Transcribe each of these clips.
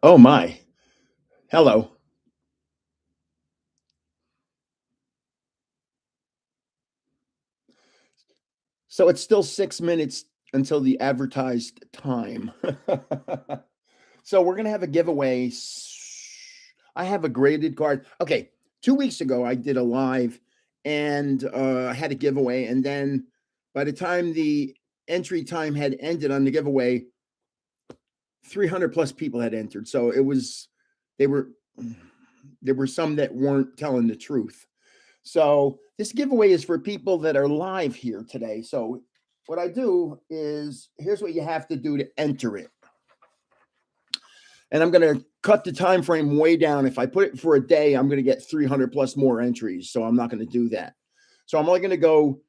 Oh my. Hello. So it's still 6 minutes until the advertised time. So we're gonna have a giveaway. I have a graded card. Okay, 2 weeks ago, I did a live and, I had a giveaway, and then by the time the entry time had ended on the giveaway, 300 plus people had entered. So it was they were there were some that weren't telling the truth. So this giveaway is for people that are live here today. So what I do is here's what you have to do to enter it. And I'm going to cut the time frame way down. If I put it for a day, I'm going to get 300 plus more entries. So I'm not going to do that. So I'm only going to go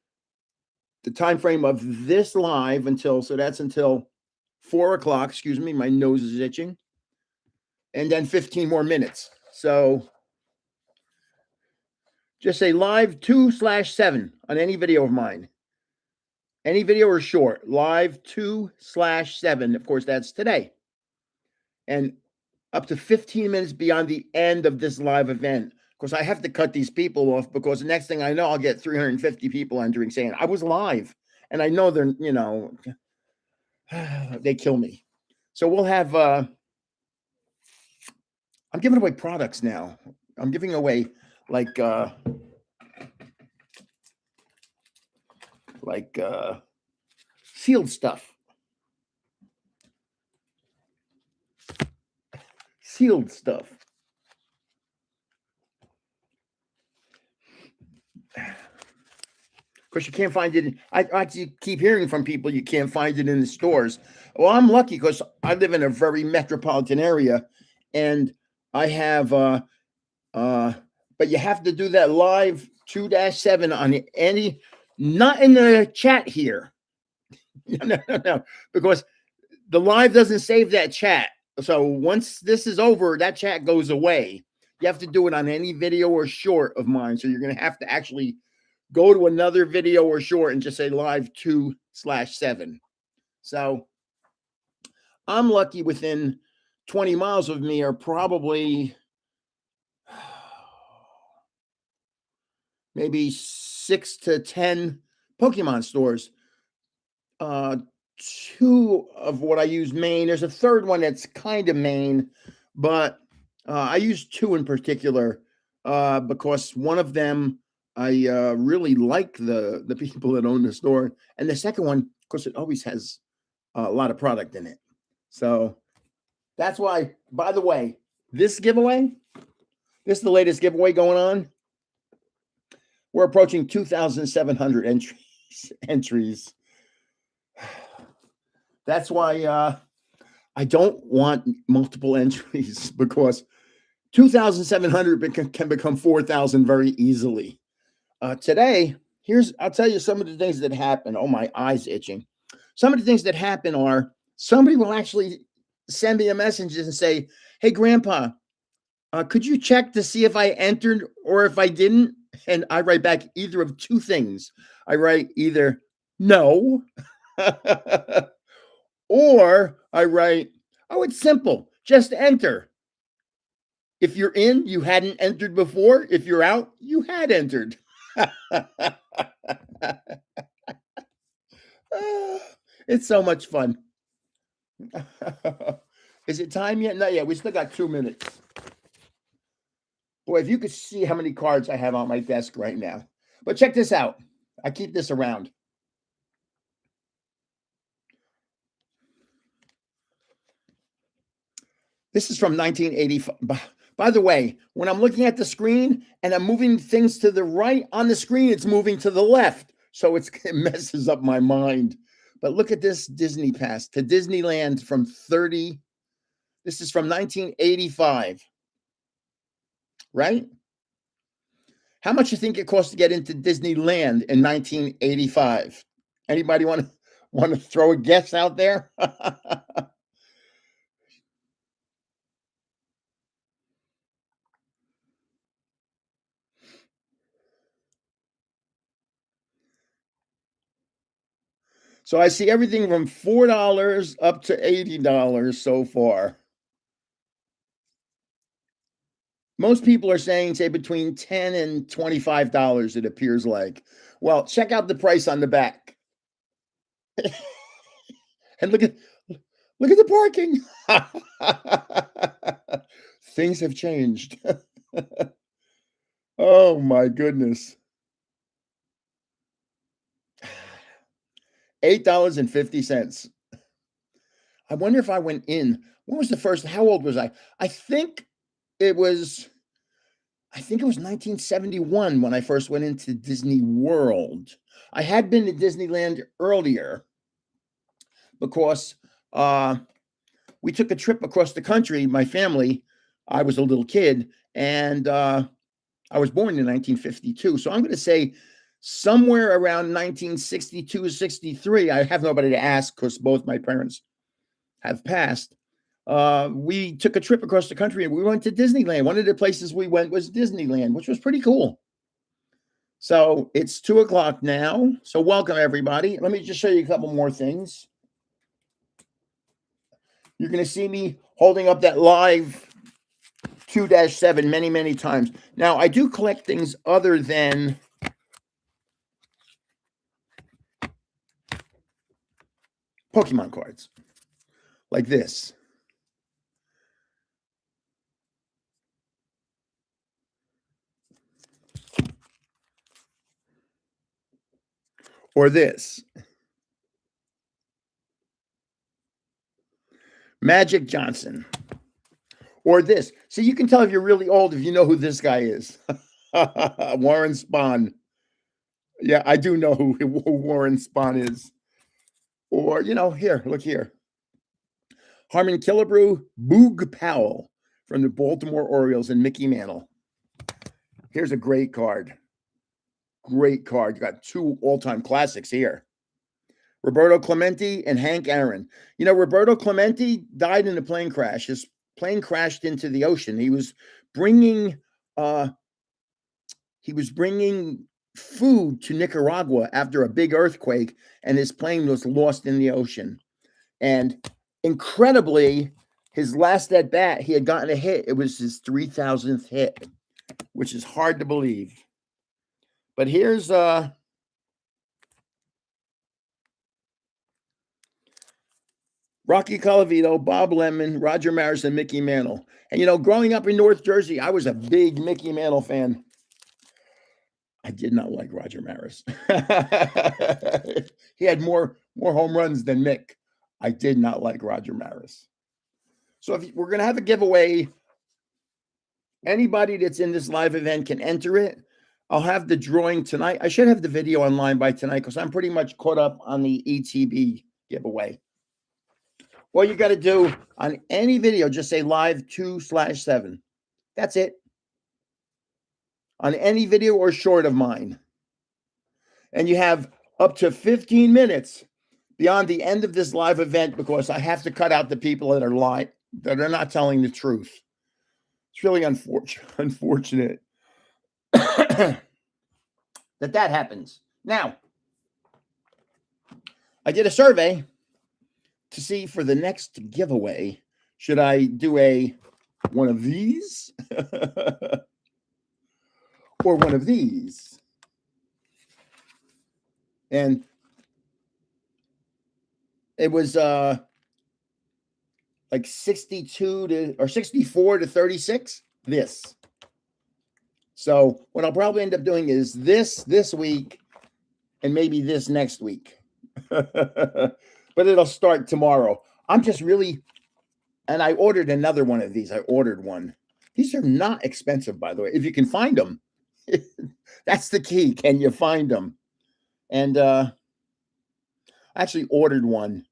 the time frame of this live until that's until 4 o'clock. Excuse me, my nose is itching. And then 15 more minutes. So just say live 2/7 on any video of mine. Any video or short, live 2/7. Of course, that's today. And up to 15 minutes beyond the end of this live event. Of course, I have to cut these people off because the next thing I know, I'll get 350 people entering saying, I was live. And I know they're, they kill me. So we'll have, I'm giving away products now. I'm giving away like, sealed stuff. Sealed stuff. Of course, you can't find it. I keep hearing from people you can't find it in the stores. Well, I'm lucky because I live in a very metropolitan area, and I have. But you have to do that live 2/7 on any, not in the chat here. No, because the live doesn't save that chat. So once this is over, that chat goes away. You have to do it on any video or short of mine. So you're going to have to actually go to another video or short and just say live 2/7. So I'm lucky within 20 miles of me are probably maybe 6 to 10 Pokemon stores. Two of what I use main. There's a third one that's kind of main, but I use two in particular because one of them I really like the people that own the store, and the second one, of course, it always has a lot of product in it. So that's why. By the way, this giveaway, this is the latest giveaway going on. We're approaching 2,700 entries. That's why I don't want multiple entries because 2,700 can become 4,000 very easily. Today, I'll tell you some of the things that happen. Oh, my eyes itching. Some of the things that happen are somebody will actually send me a message and say, "Hey, Grandpa, could you check to see if I entered or if I didn't?" And I write back either of two things. I write either no, or I write, "Oh, it's simple. Just enter. If you're in, you hadn't entered before. If you're out, you had entered." It's so much fun. Is it time yet? Not yet. We still got 2 minutes. Boy, if you could see how many cards I have on my desk right now. But check this out. I keep this around. This is from 1985. By the way, when I'm looking at the screen and I'm moving things to the right on the screen, it's moving to the left. So it messes up my mind. But look at this Disney pass to Disneyland from 30. This is from 1985, right? How much you think it cost to get into Disneyland in 1985? Anybody want to throw a guess out there? So I see everything from $4 up to $80 so far. Most people are saying, say, between $10 and $25, it appears like. Well, check out the price on the back. And look at the parking. Things have changed. Oh my goodness. $8.50. I wonder if I went in. When was the first? How old was I? I think it was I think it was 1971 when I first went into Disney World. I had been to Disneyland earlier because we took a trip across the country, my family. I was a little kid, and I was born in 1952. So I'm going to say somewhere around 1962, 63. I have nobody to ask because both my parents have passed. We took a trip across the country and we went to Disneyland. One of the places we went was Disneyland, which was pretty cool. So it's 2 o'clock now. So welcome everybody. Let me just show you a couple more things. You're going to see me holding up that live 2-7 many, many times. Now, I do collect things other than Pokemon cards, like this. Or this. Magic Johnson. Or this. So you can tell if you're really old if you know who this guy is. Warren Spahn. Yeah, I do know who Warren Spahn is. Or, here, look here. Harmon Killebrew, Boog Powell from the Baltimore Orioles, and Mickey Mantle. Here's a great card. Great card. You got two all-time classics here. Roberto Clemente and Hank Aaron. Roberto Clemente died in a plane crash. His plane crashed into the ocean. He was bringing food to Nicaragua after a big earthquake, and his plane was lost in the ocean. And incredibly, his last at bat, he had gotten a hit. It was his 3,000th hit, which is hard to believe. But here's Rocky Colavito, Bob Lemon, Roger Maris, and Mickey Mantle. And growing up in North Jersey, I was a big Mickey Mantle fan. I did not like Roger Maris. He had more home runs than Mick. I did not like Roger Maris. So if we're going to have a giveaway, anybody that's in this live event can enter it. I'll have the drawing tonight. I should have the video online by tonight because I'm pretty much caught up on the ETB giveaway. All you got to do on any video, just say live 2/7. That's it. On any video or short of mine. And you have up to 15 minutes beyond the end of this live event because I have to cut out the people that are not telling the truth. It's really unfortunate that happens. Now, I did a survey to see for the next giveaway, should I do one of these or one of these? And it was like 64 to 36. This. So what I'll probably end up doing is this week and maybe this next week. But it'll start tomorrow. I'm just really, and I ordered another one of these. I ordered one. These are not expensive, by the way, if you can find them. That's the key. Can you find them? And I actually ordered one,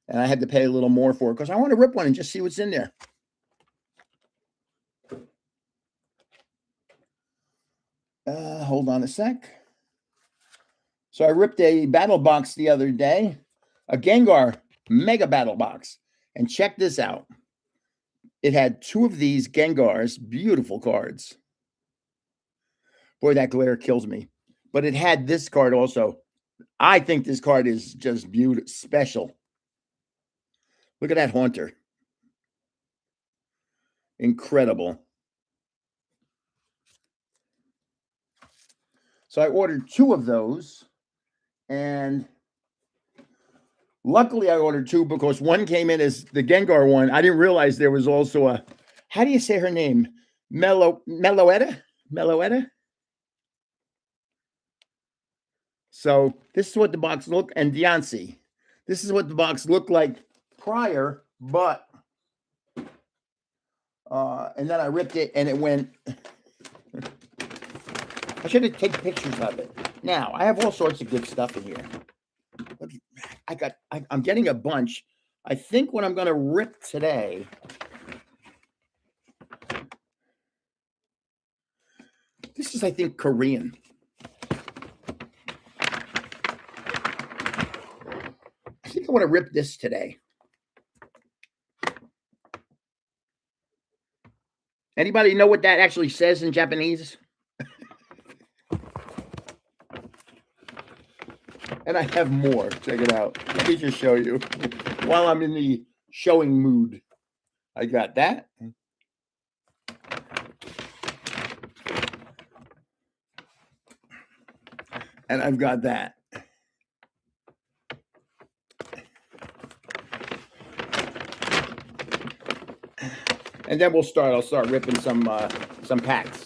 and I had to pay a little more for it because I want to rip one and just see what's in there. Hold on a sec. So I ripped a battle box the other day, a Gengar Mega Battle Box. And check this out. It had two of these Gengars, beautiful cards. Boy, that glare kills me. But it had this card also. I think this card is just beautiful, special. Look at that Haunter. Incredible. So I ordered 2 of those, and luckily I ordered 2 because one came in as the Gengar one. I didn't realize there was also a, how do you say her name? Meloetta? Meloetta? So this is what the box looked, and Deontay. This is what the box looked like prior, but and then I ripped it and it went. I should have taken pictures of it. Now I have all sorts of good stuff in here. I'm getting a bunch. I think what I'm going to rip today. This is, I think, Korean. I think I want to rip this today. Anybody know what that actually says in Japanese? And I have more. Check it out. Let me just show you. While I'm in the showing mood, I got that. And I've got that. And then I'll start ripping some packs.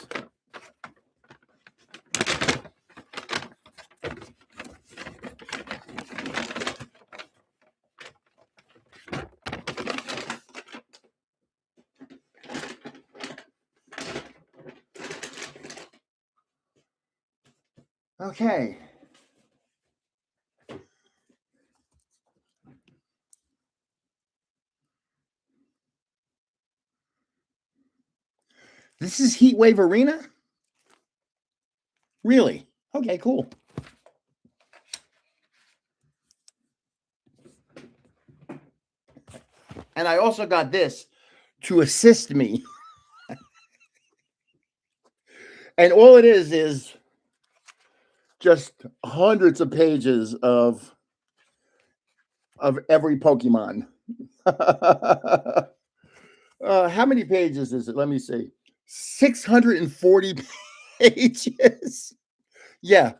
Okay. This is Heat Wave Arena? Really? Okay, cool. And I also got this to assist me. And all it is just hundreds of pages of every Pokemon. How many pages is it? Let me see. 640 pages. Yeah.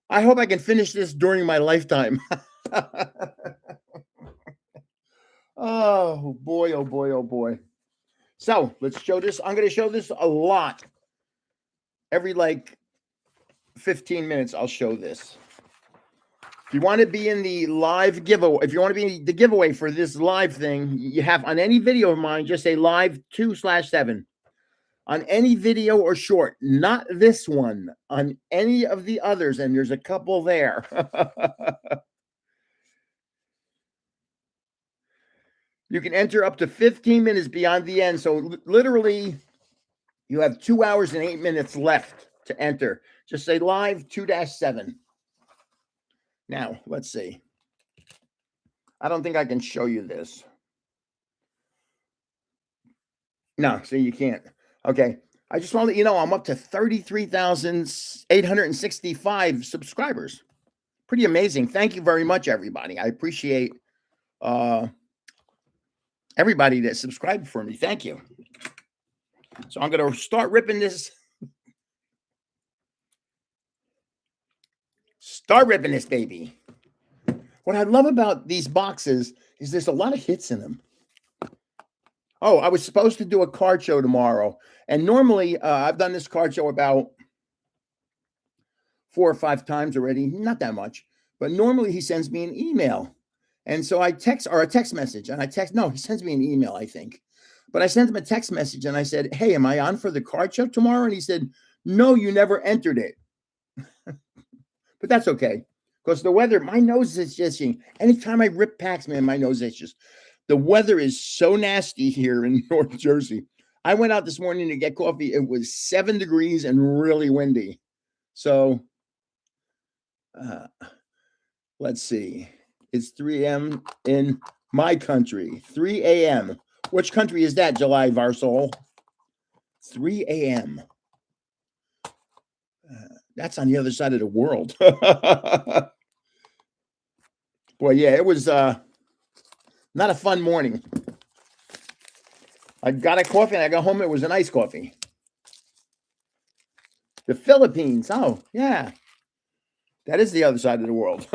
I hope I can finish this during my lifetime. Oh boy, oh boy, oh boy. So let's show this. I'm going to show this a lot. Every like 15 minutes, I'll show this. If you want to be in the live giveaway, if you want to be in the giveaway for this live thing, you have on any video of mine, just say live 2/7. On any video or short, not this one, on any of the others, and there's a couple there. You can enter up to 15 minutes beyond the end. So literally, you have 2 hours and 8 minutes left to enter. Just say live 2-7. Now, let's see. I don't think I can show you this. No, see, you can't. Okay. I just want to let you know I'm up to 33,865 subscribers. Pretty amazing. Thank you very much, everybody. I appreciate everybody that subscribed for me. Thank you. So I'm going to start ripping this. Start ripping this baby. What I love about these boxes is there's a lot of hits in them. Oh, I was supposed to do a card show tomorrow. And normally I've done this card show about 4 or 5 times already. Not that much. But normally he sends me an email. And so I text, or a text message. And no, he sends me an email, I think. But I sent him a text message and I said, hey, am I on for the card show tomorrow? And he said, no, you never entered it. But that's okay. Because the weather, my nose is itching. Anytime I rip packs, man, my nose itches. The weather is so nasty here in North Jersey. I went out this morning to get coffee. It was 7 degrees and really windy. So let's see. It's 3 a.m. in my country. 3 a.m. Which country is that, July Varsol? 3 a.m. That's on the other side of the world. Boy, yeah, it was not a fun morning. I got a coffee and I got home. It was an iced coffee. The Philippines. Oh, yeah. That is the other side of the world.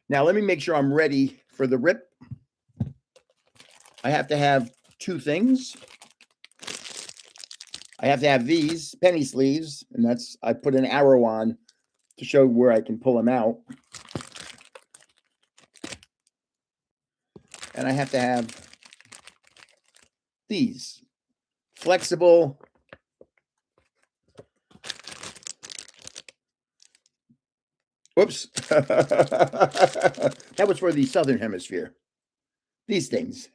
Now, let me make sure I'm ready for the rip. I have to have two things. I have to have these penny sleeves, and that's, I put an arrow on to show where I can pull them out. And I have to have these flexible whoops. That was for the Southern Hemisphere. These things.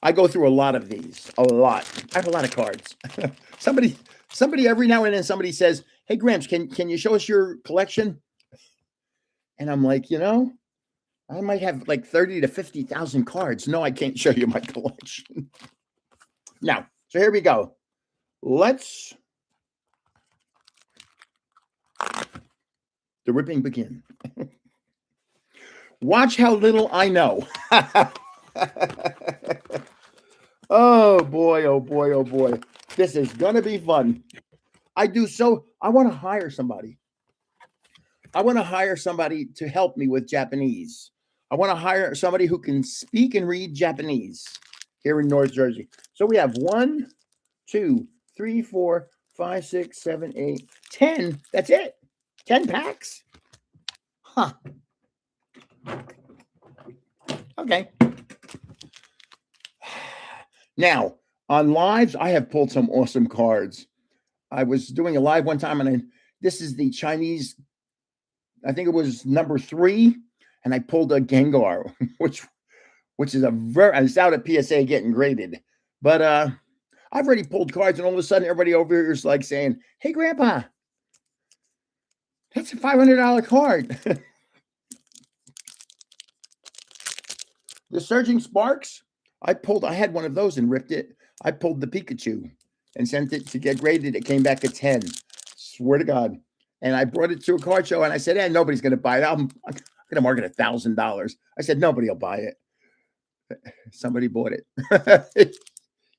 I go through a lot of these, a lot. I have a lot of cards. somebody every now and then somebody says, "Hey Gramps, can you show us your collection?" And I'm like, I might have like 30 to 50,000 cards. No, I can't show you my collection. Now, so here we go. Let's the ripping begin. Watch how little I know. Oh boy, oh boy, oh boy. This is gonna be fun. I want to hire somebody. I want to hire somebody to help me with Japanese. I want to hire somebody who can speak and read Japanese here in North Jersey. So we have 1, 2, 3, 4, 5, 6, 7, 8, 10. That's it. 10 packs. Huh. Okay. Now, on lives, I have pulled some awesome cards. I was doing a live one time, and this is the Chinese, I think it was number 3, and I pulled a Gengar, which is it's out at PSA getting graded. But I've already pulled cards, and all of a sudden, everybody over here is like saying, "Hey, Grandpa, that's a $500 card." The Surging Sparks, I had one of those and ripped it. I pulled the Pikachu and sent it to get graded. It came back a 10. Swear to God. And I brought it to a card show, and I said, nobody's going to buy it. I'm going to market $1,000. I said, nobody will buy it. Somebody bought it.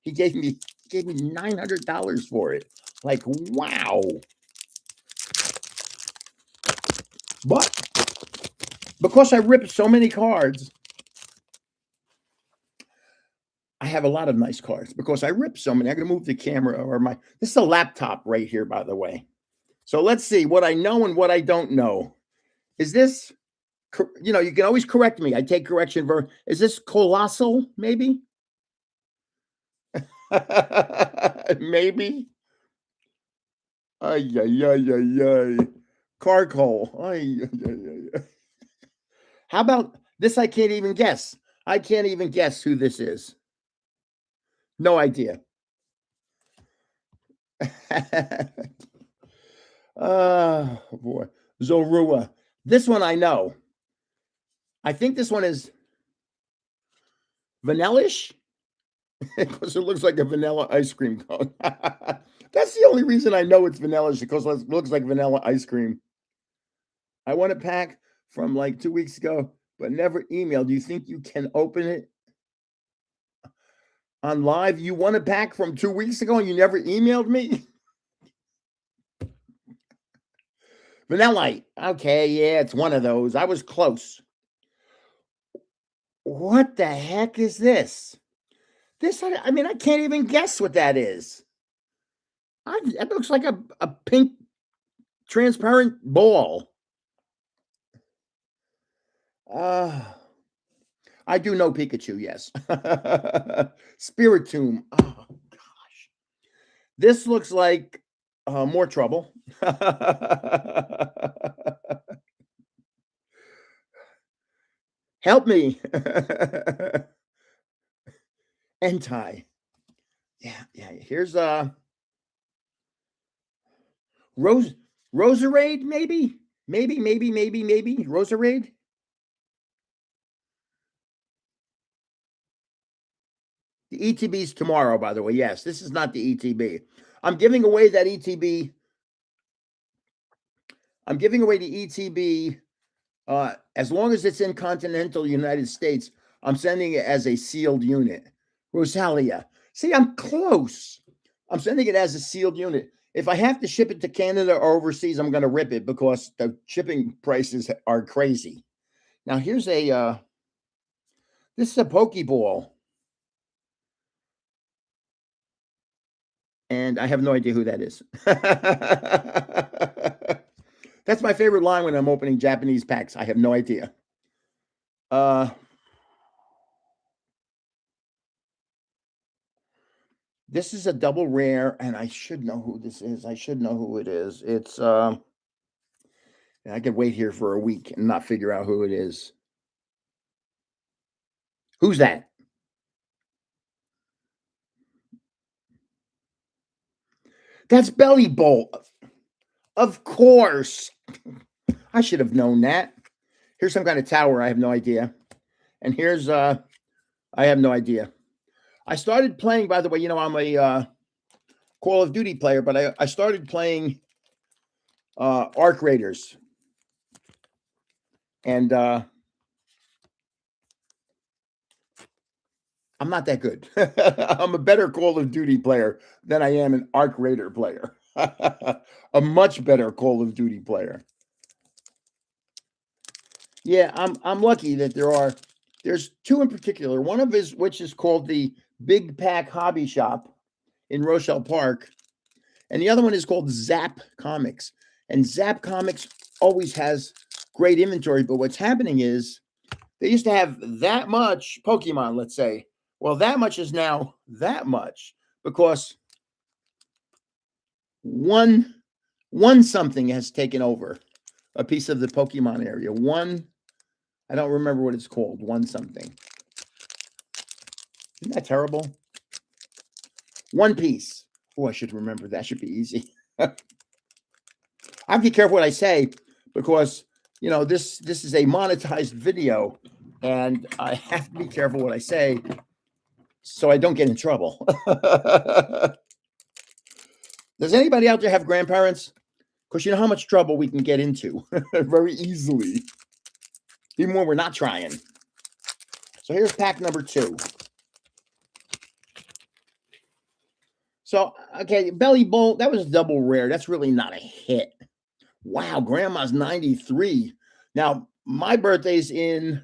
He gave me $900 for it. Like, wow. But because I ripped so many cards, I have a lot of nice cards because I ripped so many. I'm going to move the camera this is a laptop right here, by the way. So let's see what I know and what I don't know. Is this, you can always correct me. I take correction is this colossal, maybe? Maybe. Ay, ay, ay, ay, ay. Carcoal. Ay, ay, ay, ay. How about this? I can't even guess. I can't even guess who this is. No idea. Oh boy. Zorua. This one I know. I think this one is vanilla-ish because it looks like a vanilla ice cream cone. That's the only reason I know it's vanilla-ish, because it looks like vanilla ice cream. I want a pack from like 2 weeks ago, but never emailed. Do you think you can open it on live? You want a pack from 2 weeks ago and you never emailed me? Vanillite. Okay, yeah, it's one of those. I was close. What the heck is this? I can't even guess what that is. It looks like a pink transparent ball. I do know Pikachu, yes. Spiritomb. Oh, gosh. This looks like more trouble. Help me. Entai. Yeah. Here's Roserade, maybe? Maybe. Roserade. The ETB's tomorrow, by the way. Yes, this is not the ETB. I'm giving away that ETB. I'm giving away the ETB as long as it's in continental United States. I'm sending it as a sealed unit. Rosalia. See, I'm close. I'm sending it as a sealed unit. If I have to ship it to Canada or overseas, I'm going to rip it because the shipping prices are crazy. Now here's a this is a Pokeball, and I have no idea who that is. That's my favorite line when I'm opening Japanese packs. I have no idea. This is a double rare, and I should know who this is. I should know who it is. It's I could wait here for a week and not figure out who it is. Who's that? That's Belly Bolt. Of course. I should have known that. Here's some kind of tower. I have no idea. And here's I have no idea. I started playing, by the way, I'm a Call of Duty player, but I started playing Arc Raiders. And I'm not that good. I'm a better Call of Duty player than I am an Arc Raider player. A much better Call of Duty player. Yeah, I'm lucky that there's two in particular. One of which is called the Big Pack Hobby Shop in Rochelle Park, and the other one is called Zap Comics. And Zap Comics always has great inventory, but what's happening is they used to have that much Pokemon, let's say. Well, that much is now that much because one something has taken over a piece of the Pokemon area. I don't remember what it's called. One something. Isn't that terrible? One Piece. Oh, I should remember. That should be easy. I have to be careful what I say because this is a monetized video, and I have to be careful what I say so I don't get in trouble. Does anybody out there have grandparents? Because you know how much trouble we can get into very easily, even when we're not trying. So here's pack number 2. So, okay, Belly Bolt, that was double rare. That's really not a hit. Wow, Grandma's 93. Now, my birthday's in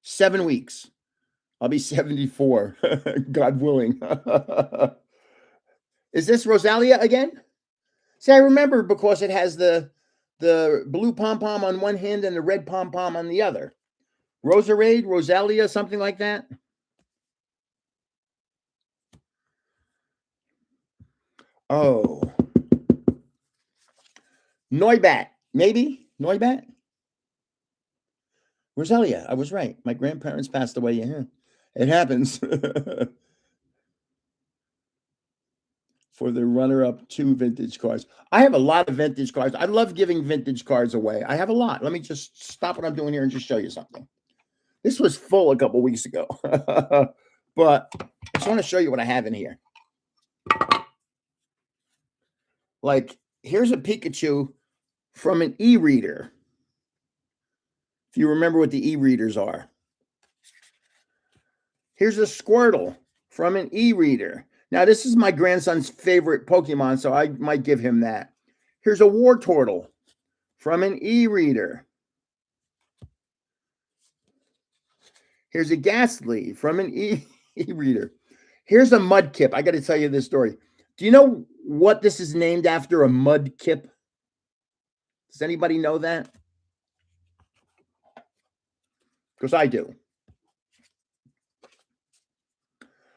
seven weeks. I'll be 74, God willing. Is this Rosalia again? See, I remember because it has the blue pom-pom on one hand and the red pom-pom on the other. Roserade, Rosalia, something like that. Oh. Noibat, maybe? Noibat? Rosalia, I was right. My grandparents passed away. Yeah, it happens. For the runner-up 2 vintage cards. I have a lot of vintage cards. I love giving vintage cards away. I have a lot. Let me just stop what I'm doing here and just show you something. This was full a couple weeks ago. But I just want to show you what I have in here. Like, here's a Pikachu from an e-reader. If you remember what the e-readers are. Here's a Squirtle from an e-reader. Now, this is my grandson's favorite Pokemon, so I might give him that. Here's a Wartortle from an e-reader. Here's a Ghastly from an e-reader. Here's a Mudkip. I got to tell you this story. Do you know what this is named after? A Mudkip? Does anybody know that? Because I do.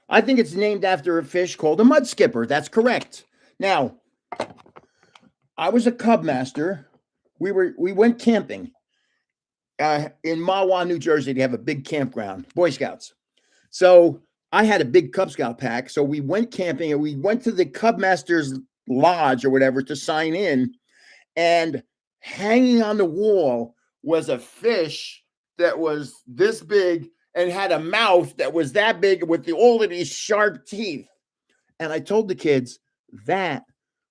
I think it's named after a fish called a mud skipper. That's correct. Now, I was a Cub master. We went camping in Mahwah, New Jersey. They have a big campground, Boy Scouts. So I had a big Cub Scout pack. So we went camping and we went to the Cub Master's Lodge or whatever to sign in. And hanging on the wall was a fish that was this big and had a mouth that was that big with all of these sharp teeth. And I told the kids that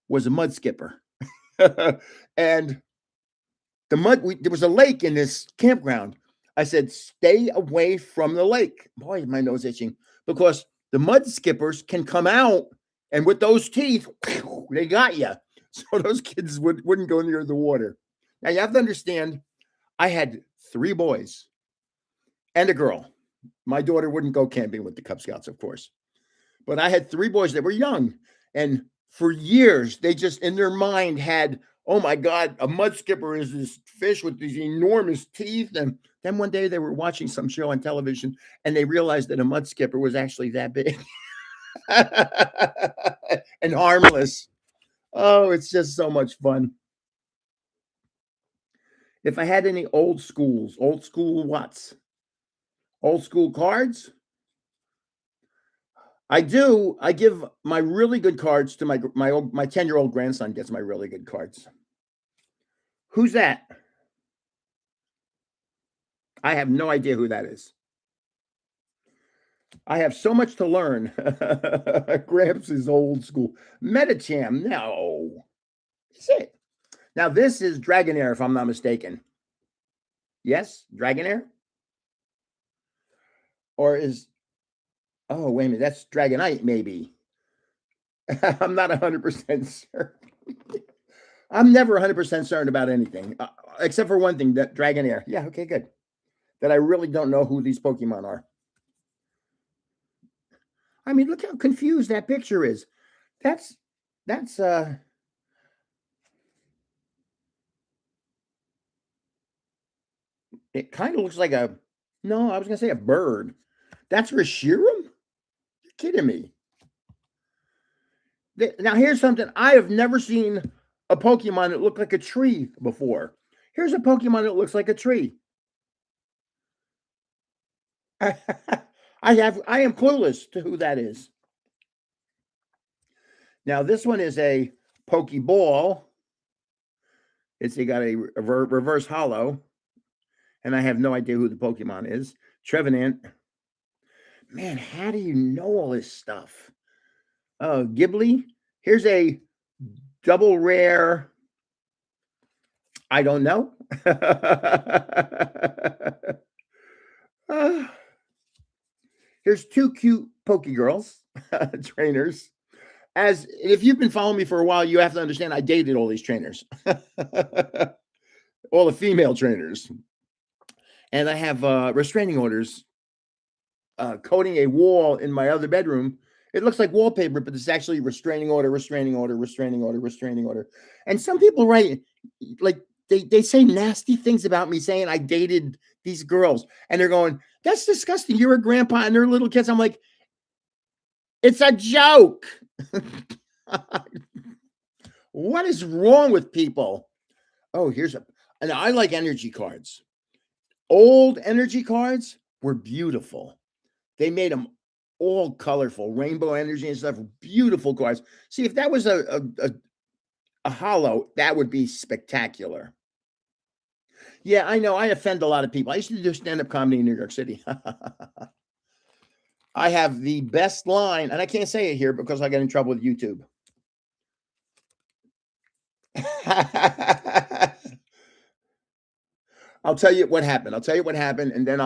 was a mud skipper. And there was a lake in this campground. I said, stay away from the lake. Boy, my nose itching because the mud skippers can come out and with those teeth, they got you. So those kids wouldn't go near the water. Now you have to understand, I had 3 boys and a girl. My daughter wouldn't go camping with the Cub Scouts, of course. But I had 3 boys that were young. And for years, they just in their mind had, oh my God, a mud skipper is this fish with these enormous teeth. And then one day they were watching some show on television and they realized that a mud skipper was actually that big and harmless. Oh, it's just so much fun. If I had any old school what's? Old school cards? I do. I give my really good cards to my 10-year-old grandson gets my really good cards. Who's that? I have no idea who that is. I have so much to learn. Gramps is old school. Metacham, no. Say it. Now, this is Dragonair, if I'm not mistaken. Yes? Dragonair? Or is... Oh, wait a minute. That's Dragonite, maybe. I'm not 100% certain. I'm never 100% certain about anything, except for one thing, that Dragonair. Yeah, okay, good. That I really don't know who these Pokemon are. I mean, look how confused that picture is. That's it kind of looks like a, no, I was going to say a bird. That's Reshiram? You're kidding me. Now, here's something. I have never seen a Pokemon that looked like a tree before. Here's a Pokemon that looks like a tree. I am clueless to who that is. Now, this one is a Pokeball. It's got a reverse hollow. And I have no idea who the Pokemon is. Trevenant. Man, how do you know all this stuff? Ghibli. Here's a double rare. I don't know. Here's 2 cute Pokegirls trainers. As if you've been following me for a while, you have to understand I dated all these trainers, all the female trainers, and I have restraining orders coating a wall in my other bedroom. It looks like wallpaper, but it's actually restraining order, restraining order, restraining order, restraining order. And some people write like they say nasty things about me, saying I dated these girls, and they're going, "That's disgusting. You're a grandpa, and they're little kids." I'm like, it's a joke. What is wrong with people? Oh, and I like energy cards. Old energy cards were beautiful. They made them all colorful, rainbow energy and stuff. Beautiful cards. See, if that was a hollow, that would be spectacular. Yeah, I know. I offend a lot of people. I used to do stand-up comedy in New York City. I have the best line, and I can't say it here because I get in trouble with YouTube. I'll tell you what happened. And then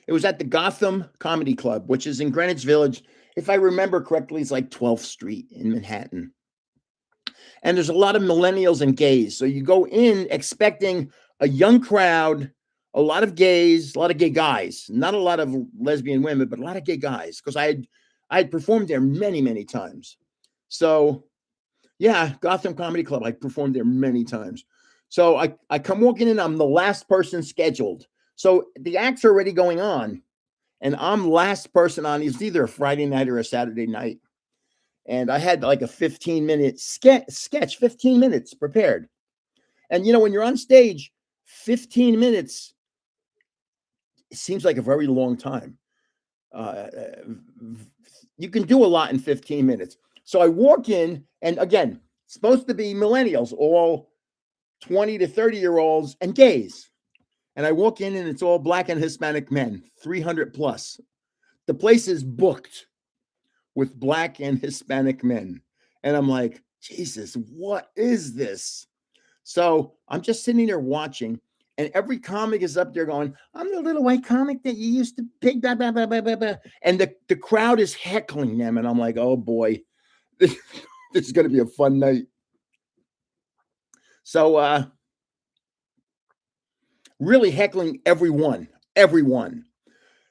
it was at the Gotham Comedy Club, which is in Greenwich Village. If I remember correctly, it's like 12th Street in Manhattan. And there's a lot of millennials and gays. So you go in expecting a young crowd, a lot of gays, a lot of gay guys, not a lot of lesbian women, but a lot of gay guys, because I had performed there many, many times. So yeah, Gotham Comedy Club, I performed there many times. So I come walking in, I'm the last person scheduled. So the act's already going on, and I'm last person on. It's either a Friday night or a Saturday night. And I had like a 15-minute sketch, 15 minutes prepared. And, when you're on stage, 15 minutes, it seems like a very long time. You can do a lot in 15 minutes. So I walk in, and again, supposed to be millennials, all 20 to 30-year-olds and gays. And I walk in, and it's all Black and Hispanic men, 300 plus. The place is booked with Black and Hispanic men. And I'm like, Jesus, what is this? So I'm just sitting there watching, and every comic is up there going, "I'm the little white comic that you used to pick," blah, blah, blah, blah, blah, blah. And the crowd is heckling them. And I'm like, oh boy, this is going to be a fun night. So, really heckling everyone, everyone.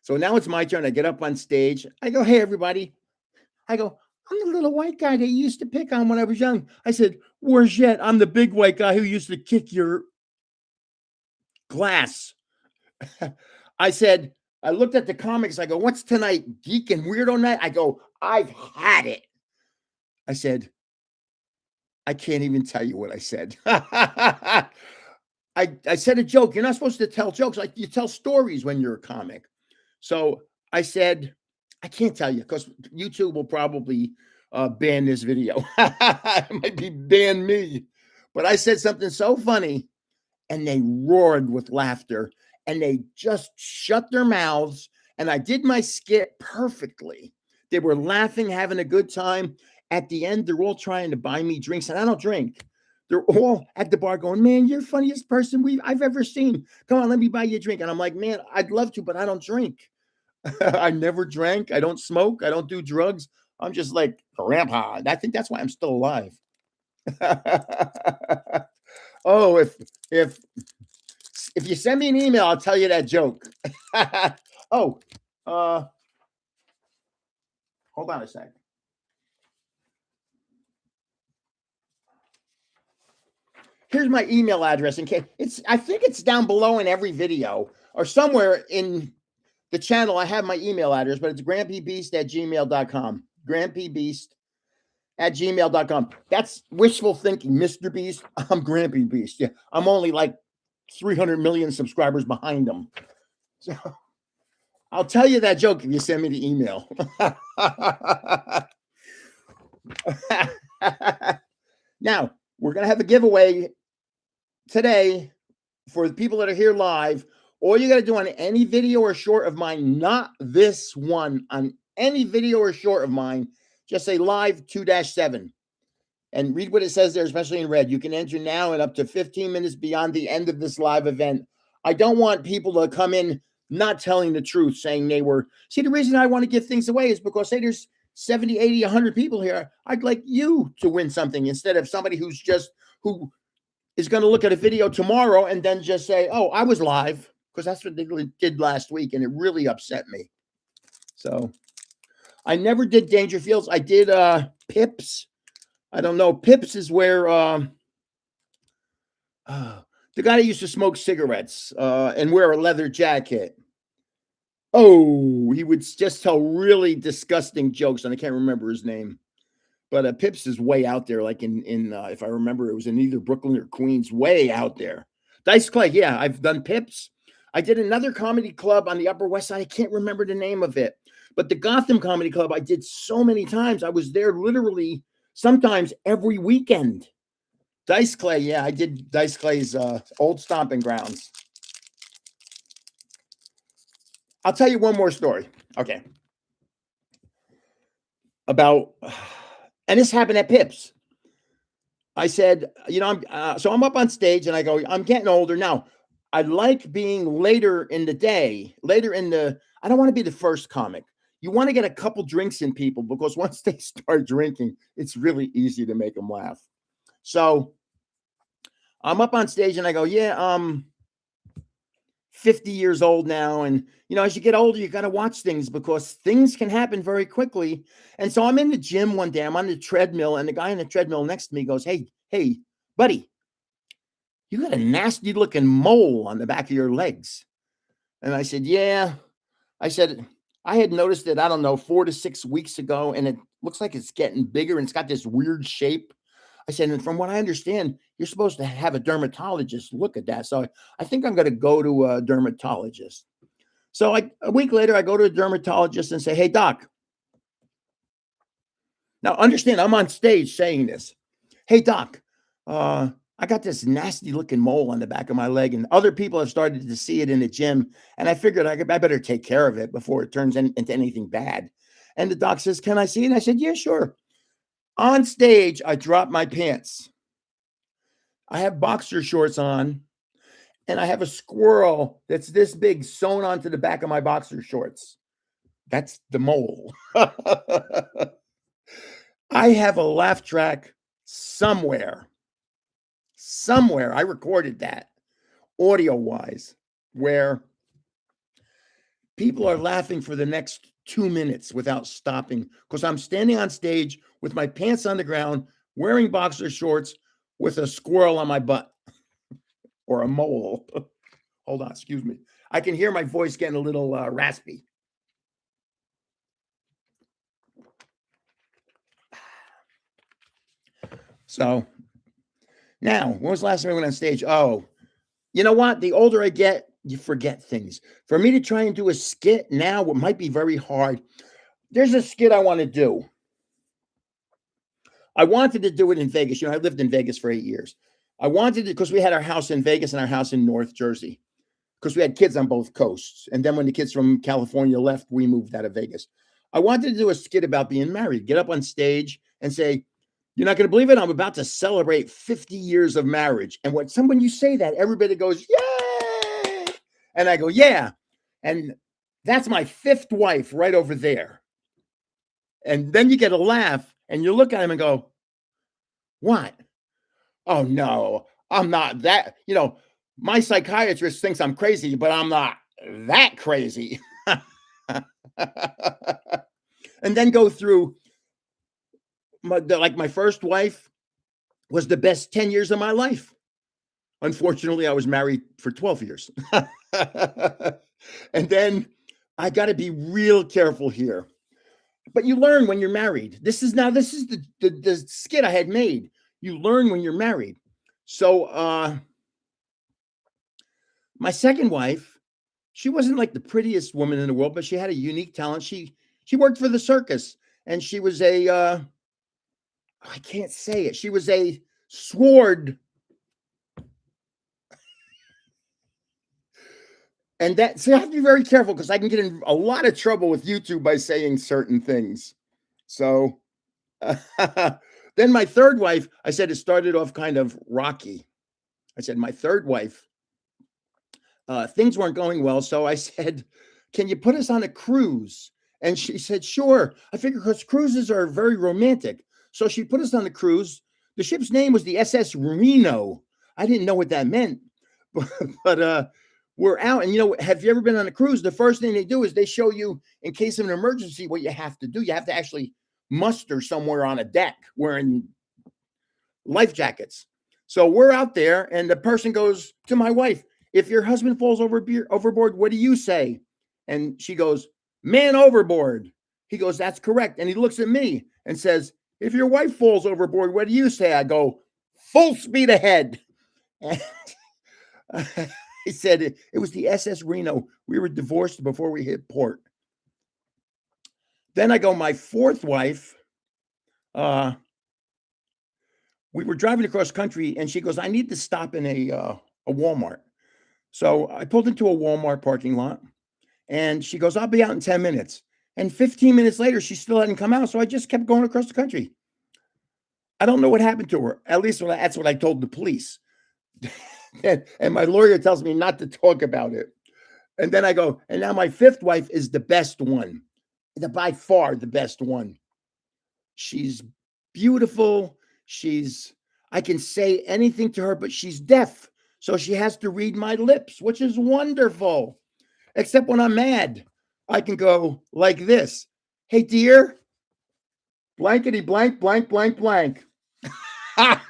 So now it's my turn. I get up on stage. I go, "Hey, everybody." I go, "I'm the little white guy that you used to pick on when I was young." I said, "Worse yet, I'm the big white guy who used to kick your glass." I said, I looked at the comics. I go, "What's tonight? Geek and Weirdo Night?" I go, "I've had it." I said, I can't even tell you what I said. I said a joke. You're not supposed to tell jokes. Like, you tell stories when you're a comic. So I said, I can't tell you because YouTube will probably ban this video. It might be ban me. But I said something so funny, and they roared with laughter, and they just shut their mouths. And I did my skit perfectly. They were laughing, having a good time. At the end, they're all trying to buy me drinks, and I don't drink. They're all at the bar going, "Man, you're the funniest person I've ever seen. Come on, let me buy you a drink." And I'm like, "Man, I'd love to, but I don't drink." I never drank. I don't smoke. I don't do drugs. I'm just like grandpa. I think that's why I'm still alive. Oh, if if you send me an email, I'll tell you that joke. Oh, uh, hold on a sec. Here's my email address in case I think it's down below in every video or somewhere in the channel. I have my email address, but it's grampybeast@gmail.com. Grampybeast@gmail.com. That's wishful thinking, Mr. Beast. I'm Grampy Beast. Yeah, I'm only like 300 million subscribers behind them. So I'll tell you that joke if you send me the email. Now, we're going to have a giveaway today for the people that are here live. All you got to do on any video or short of mine, not this one, on any video or short of mine, just say live 2-7 and read what it says there, especially in red. You can enter now and up to 15 minutes beyond the end of this live event. I don't want people to come in not telling the truth, saying they were. See, the reason I want to give things away is because, say, there's 70, 80, 100 people here. I'd like you to win something instead of somebody who is going to look at a video tomorrow and then just say, "Oh, I was live," because that's what they did last week, and it really upset me. So I never did Dangerfields. I did Pips. I don't know. Pips is where the guy that used to smoke cigarettes and wear a leather jacket. Oh, he would just tell really disgusting jokes, and I can't remember his name. But Pips is way out there, like in if I remember, it was in either Brooklyn or Queens, way out there. Dice Clay, yeah, I've done Pips. I did another comedy club on the Upper West Side. I can't remember the name of it. But the Gotham Comedy Club, I did so many times. I was there literally sometimes every weekend. Dice Clay, yeah, I did Dice Clay's old stomping grounds. I'll tell you one more story. Okay. About, and this happened at Pips. I said, I'm I'm up on stage and I go, I'm getting older now. I like being later in the day, I don't want to be the first comic. You want to get a couple drinks in people because once they start drinking, it's really easy to make them laugh. So I'm up on stage and I go, yeah, 50 years old now. And, as you get older, you got to watch things because things can happen very quickly. And so I'm in the gym one day, I'm on the treadmill, and the guy on the treadmill next to me goes, hey, buddy, you got a nasty looking mole on the back of your legs. And I said, yeah. I said, I had noticed it, I don't know, 4 to 6 weeks ago, and it looks like it's getting bigger and it's got this weird shape. I said, and from what I understand, you're supposed to have a dermatologist look at that. So I think I'm going to go to a dermatologist. So a week later, I go to a dermatologist and say, hey, doc. Now, understand, I'm on stage saying this. Hey, doc, I got this nasty looking mole on the back of my leg, and other people have started to see it in the gym. And I figured I better take care of it before it turns into anything bad. And the doc says, can I see it? And I said, yeah, sure. On stage, I dropped my pants. I have boxer shorts on, and I have a squirrel that's this big sewn onto the back of my boxer shorts. That's the mole. I have a laugh track somewhere. Somewhere. I recorded that audio wise, where people are laughing for the next 2 minutes without stopping because I'm standing on stage with my pants on the ground, wearing boxer shorts with a squirrel on my butt or a mole. Hold on, excuse me. I can hear my voice getting a little raspy. So now, when was the last time I went on stage? Oh, you know what? The older I get, you forget things. For me to try and do a skit now, it might be very hard. There's a skit I want to do. I wanted to do it in Vegas. You know, I lived in Vegas for 8 years. I wanted to, because we had our house in Vegas and our house in North Jersey, because we had kids on both coasts. And then when the kids from California left, we moved out of Vegas. I wanted to do a skit about being married, get up on stage and say, you're not going to believe it. I'm about to celebrate 50 years of marriage. And when you say that, everybody goes, yay. And I go, yeah. And that's my fifth wife right over there. And then you get a laugh and you look at him and go, what? Oh, no, I'm not that. You know, my psychiatrist thinks I'm crazy, but I'm not that crazy. And then go through my first wife was the best 10 years of my life. Unfortunately, I was married for 12 years. And then I got to be real careful here. But you learn when you're married. This is the skit I had made. You learn when you're married. So my second wife, she wasn't like the prettiest woman in the world, but she had a unique talent. She worked for the circus, and she was I can't say it. She was a sword. And so I have to be very careful because I can get in a lot of trouble with YouTube by saying certain things. So then my third wife, I said it started off kind of rocky. I said, my third wife, things weren't going well. So I said, can you put us on a cruise? And she said, sure. I figured because cruises are very romantic. So she put us on the cruise. The ship's name was the SS Reno. I didn't know what that meant, but we're out. And, you know, have you ever been on a cruise? The first thing they do is they show you, in case of an emergency, what you have to do. You have to actually muster somewhere on a deck wearing life jackets. So we're out there, and the person goes to my wife, if your husband falls overboard, what do you say? And she goes, man overboard. He goes, that's correct. And he looks at me and says, if your wife falls overboard, what do you say? I go, full speed ahead. And he said it was the SS Reno. We were divorced before we hit port. Then I go, my fourth wife, we were driving across country, and she goes, I need to stop in a Walmart. So I pulled into a Walmart parking lot, and she goes, I'll be out in 10 minutes. And 15 minutes later, she still hadn't come out. So I just kept going across the country. I don't know what happened to her. At least that's what I told the police. And my lawyer tells me not to talk about it. And then I go, and now my fifth wife is the best one, by far the best one. She's beautiful. I can say anything to her, but she's deaf. So she has to read my lips, which is wonderful. Except when I'm mad, I can go like this. Hey, dear, blankety blank, blank, blank, blank. And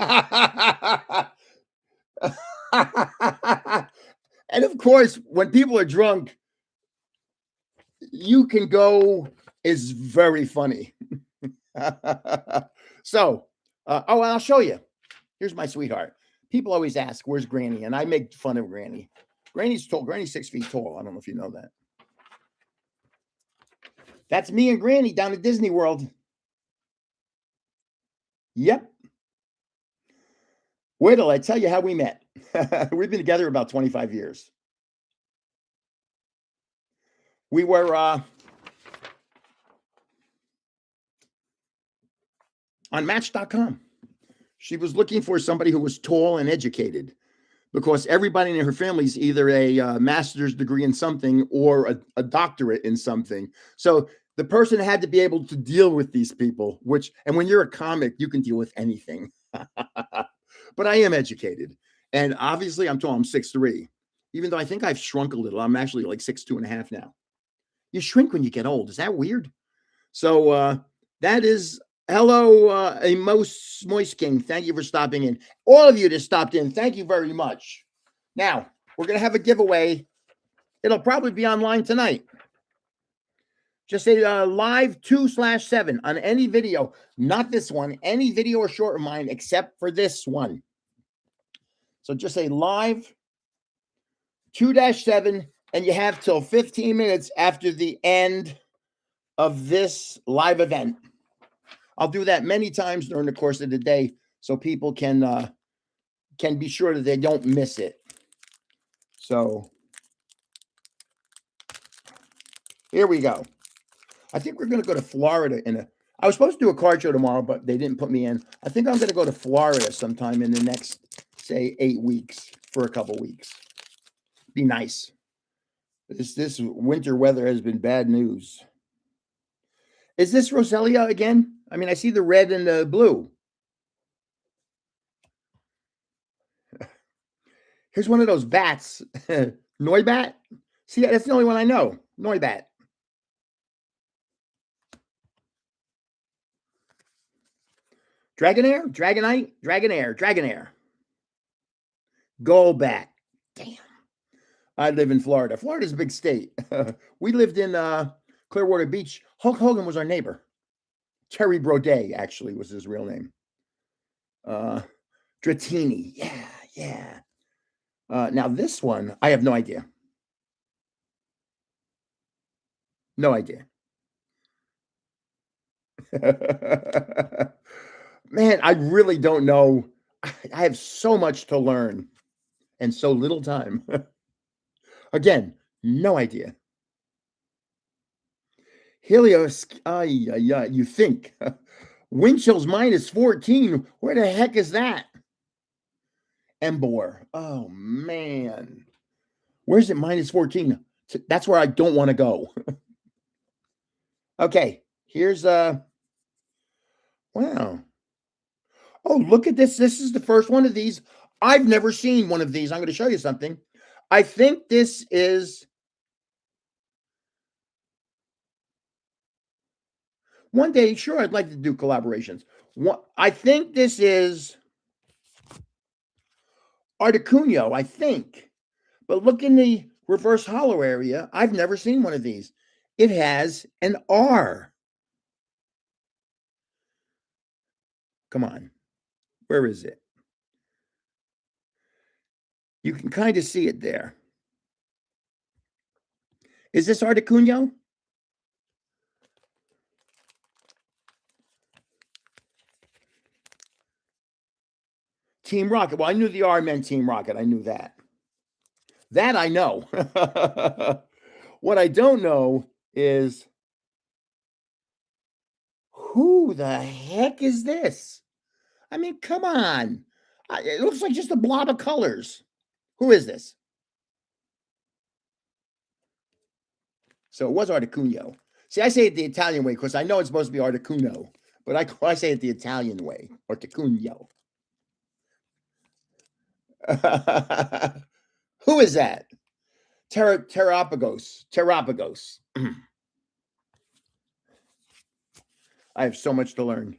of course, when people are drunk, you can go is very funny. So, I'll show you. Here's my sweetheart. People always ask, where's Granny? And I make fun of Granny. Granny's tall. Granny's 6 feet tall. I don't know if you know that. That's me and Granny down at Disney World. Yep. Wait till I tell you how we met. We've been together about 25 years. We were on Match.com. She was looking for somebody who was tall and educated because everybody in her family is either a master's degree in something or a doctorate in something. So the person had to be able to deal with these people, and when you're a comic, you can deal with anything. But I am educated. And obviously, I'm tall. I'm 6'3", even though I think I've shrunk a little. I'm actually like 6'2.5" now. You shrink when you get old. Is that weird? So that is hello, a moist king. Thank you for stopping in. All of you that stopped in, thank you very much. Now we're gonna have a giveaway. It'll probably be online tonight. Just say live 2/7 on any video, not this one, any video or short of mine except for this one. So just say live 2-7, and you have till 15 minutes after the end of this live event. I'll do that many times during the course of the day so people can be sure that they don't miss it. So here we go. I think we're going to go to Florida I was supposed to do a card show tomorrow, but they didn't put me in. I think I'm going to go to Florida sometime in the next, say, 8 weeks for a couple weeks. Be nice. This winter weather has been bad news. Is this Roselia again? I mean, I see the red and the blue. Here's one of those bats. Noibat? See, that's the only one I know. Noibat. Dragonair? Dragonite? Dragonair? Dragonair. Golbat. Damn. I live in Florida. Florida's a big state. We lived in Clearwater Beach. Hulk Hogan was our neighbor. Terry Brodet, actually, was his real name. Dratini. Yeah. Now, this one, I have no idea. No idea. Man, I really don't know. I have so much to learn and so little time. Again, no idea. Helios, you think. Wind chills -14. Where the heck is that? Embor. Oh, man. Where's it -14? That's where I don't want to go. Okay, here's wow. Oh, look at this. This is the first one of these. I've never seen one of these. I'm going to show you something. I think this is one day. Sure, I'd like to do collaborations. I think this is Articuno, I think. But look in the reverse hollow area. I've never seen one of these. It has an R. Come on. Where is it? You can kind of see it there. Is this Articuno? Team Rocket. Well, I knew the R meant Team Rocket. I knew that. That I know. What I don't know is who the heck is this? I mean, come on. It looks like just a blob of colors. Who is this? So it was Articuno. See, I say it the Italian way because I know it's supposed to be Articuno, but I say it the Italian way, Articuno. Who is that? Terapagos. I have so much to learn.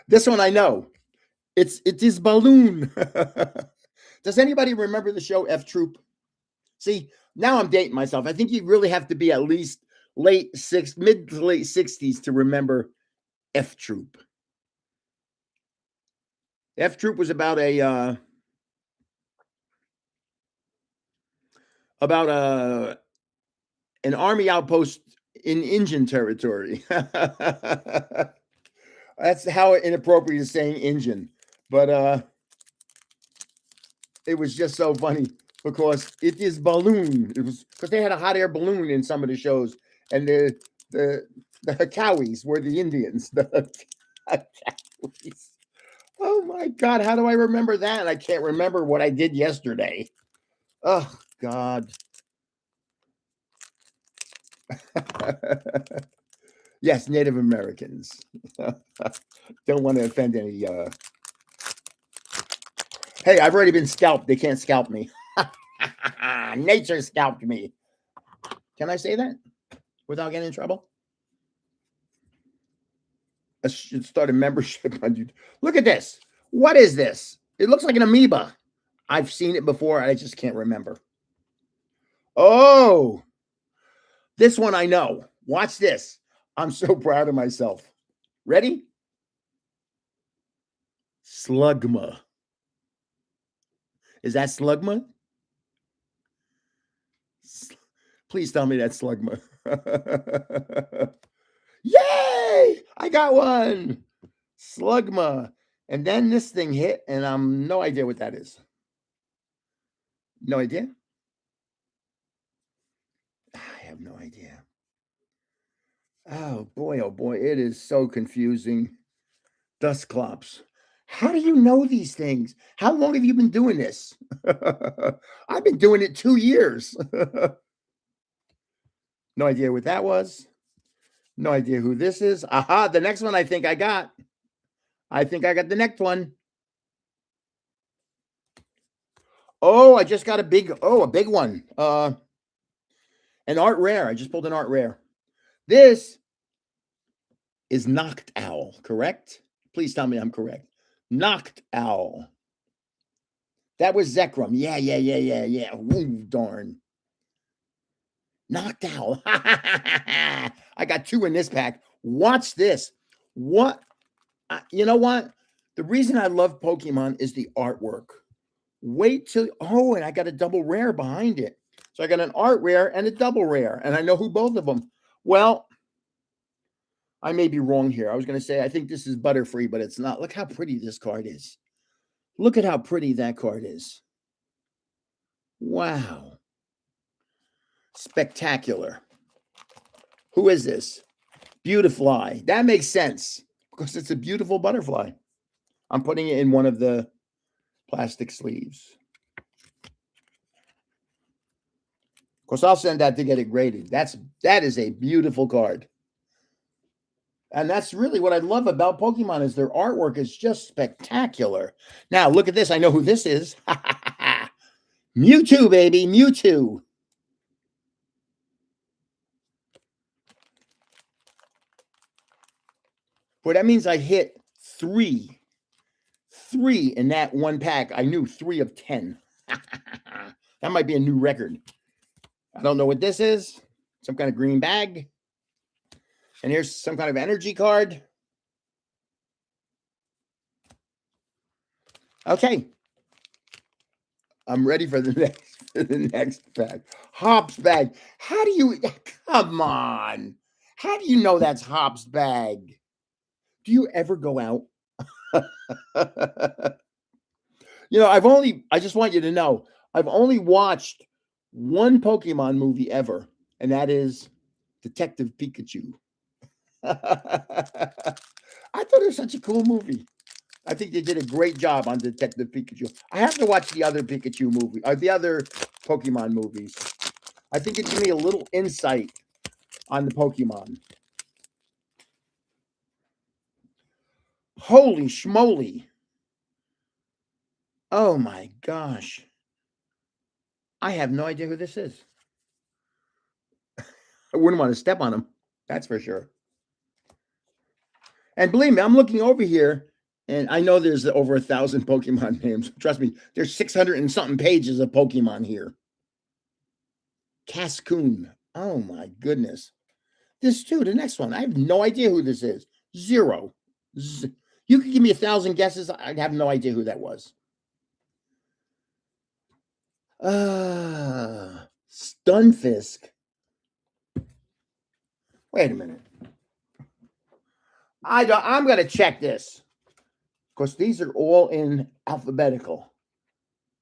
This one I know. It is Balloon. Does anybody remember the show F Troop? See, now I'm dating myself. I think you really have to be at least mid to late 60s to remember F Troop. F Troop was about an army outpost in Indian territory. That's how inappropriate is saying Indian, but it was just so funny because it is Balloon. It was because they had a hot air balloon in some of the shows, and the Hawkawis were the Indians. Please. Oh my God, how do I remember that? I can't remember what I did yesterday. Oh God. Yes, Native Americans. Don't want to offend any. Hey, I've already been scalped. They can't scalp me. Nature scalped me. Can I say that without getting in trouble? I should start a membership on YouTube. Look at this. What is this? It looks like an amoeba. I've seen it before. I just can't remember. Oh, this one I know. Watch this. I'm so proud of myself. Ready? Slugma. Is that slugma? Please tell me that's slugma. Yay! I got one. Slugma. And then this thing hit, and I'm no idea what that is. No idea? I have no idea. Oh boy, it is so confusing. Dustclops. How do you know these things? How long have you been doing this? I've been doing it 2 years. No idea what that was. No idea who this is. Aha, the next one I think I got. I think I got the next one. Oh, I just got a big one. An art rare. I just pulled an art rare. This is Knocked Owl, correct? Please tell me I'm correct. Knocked Owl. That was Zekrom. Yeah. Ooh, darn. Knocked Owl. I got 2 in this pack. Watch this. What? You know what? The reason I love Pokemon is the artwork. Wait till, and I got a double rare behind it. So I got an art rare and a double rare, and I know who both of them. Well, I may be wrong here. I was going to say, I think this is Butterfree, but it's not. Look how pretty this card is. Look at how pretty that card is. Wow. Spectacular. Who is this? Beautifly. That makes sense because it's a beautiful butterfly. I'm putting it in one of the plastic sleeves. Of course, I'll send that to get it graded. That is a beautiful card. And that's really what I love about Pokemon is their artwork is just spectacular. Now, look at this. I know who this is. Mewtwo, baby. Mewtwo. But that means I hit 3. 3 in that one pack. I knew 3 of 10. That might be a new record. I don't know what this is. Some kind of green bag. And here's some kind of energy card. Okay. I'm ready for the next bag. Hop's bag. How do you, come on. How do you know that's Hop's bag? Do you ever go out? I just want you to know, I've only watched one Pokemon movie ever, and that is Detective Pikachu. I thought it was such a cool movie. I think they did a great job on Detective Pikachu. I have to watch the other Pikachu movie, or the other Pokemon movies. I think it gives me a little insight on the Pokemon. Holy schmoly. Oh my gosh. I have no idea who this is. I wouldn't want to step on him. That's for sure. And believe me, I'm looking over here, and I know there's over 1,000 Pokemon names. Trust me, there's 600 and something pages of Pokemon here. Cascoon. Oh my goodness. This too, the next one. I have no idea who this is. 0. You could give me 1,000 guesses. I'd have no idea who that was. Stunfisk. Wait a minute. I'm going to check this. Of course, these are all in alphabetical.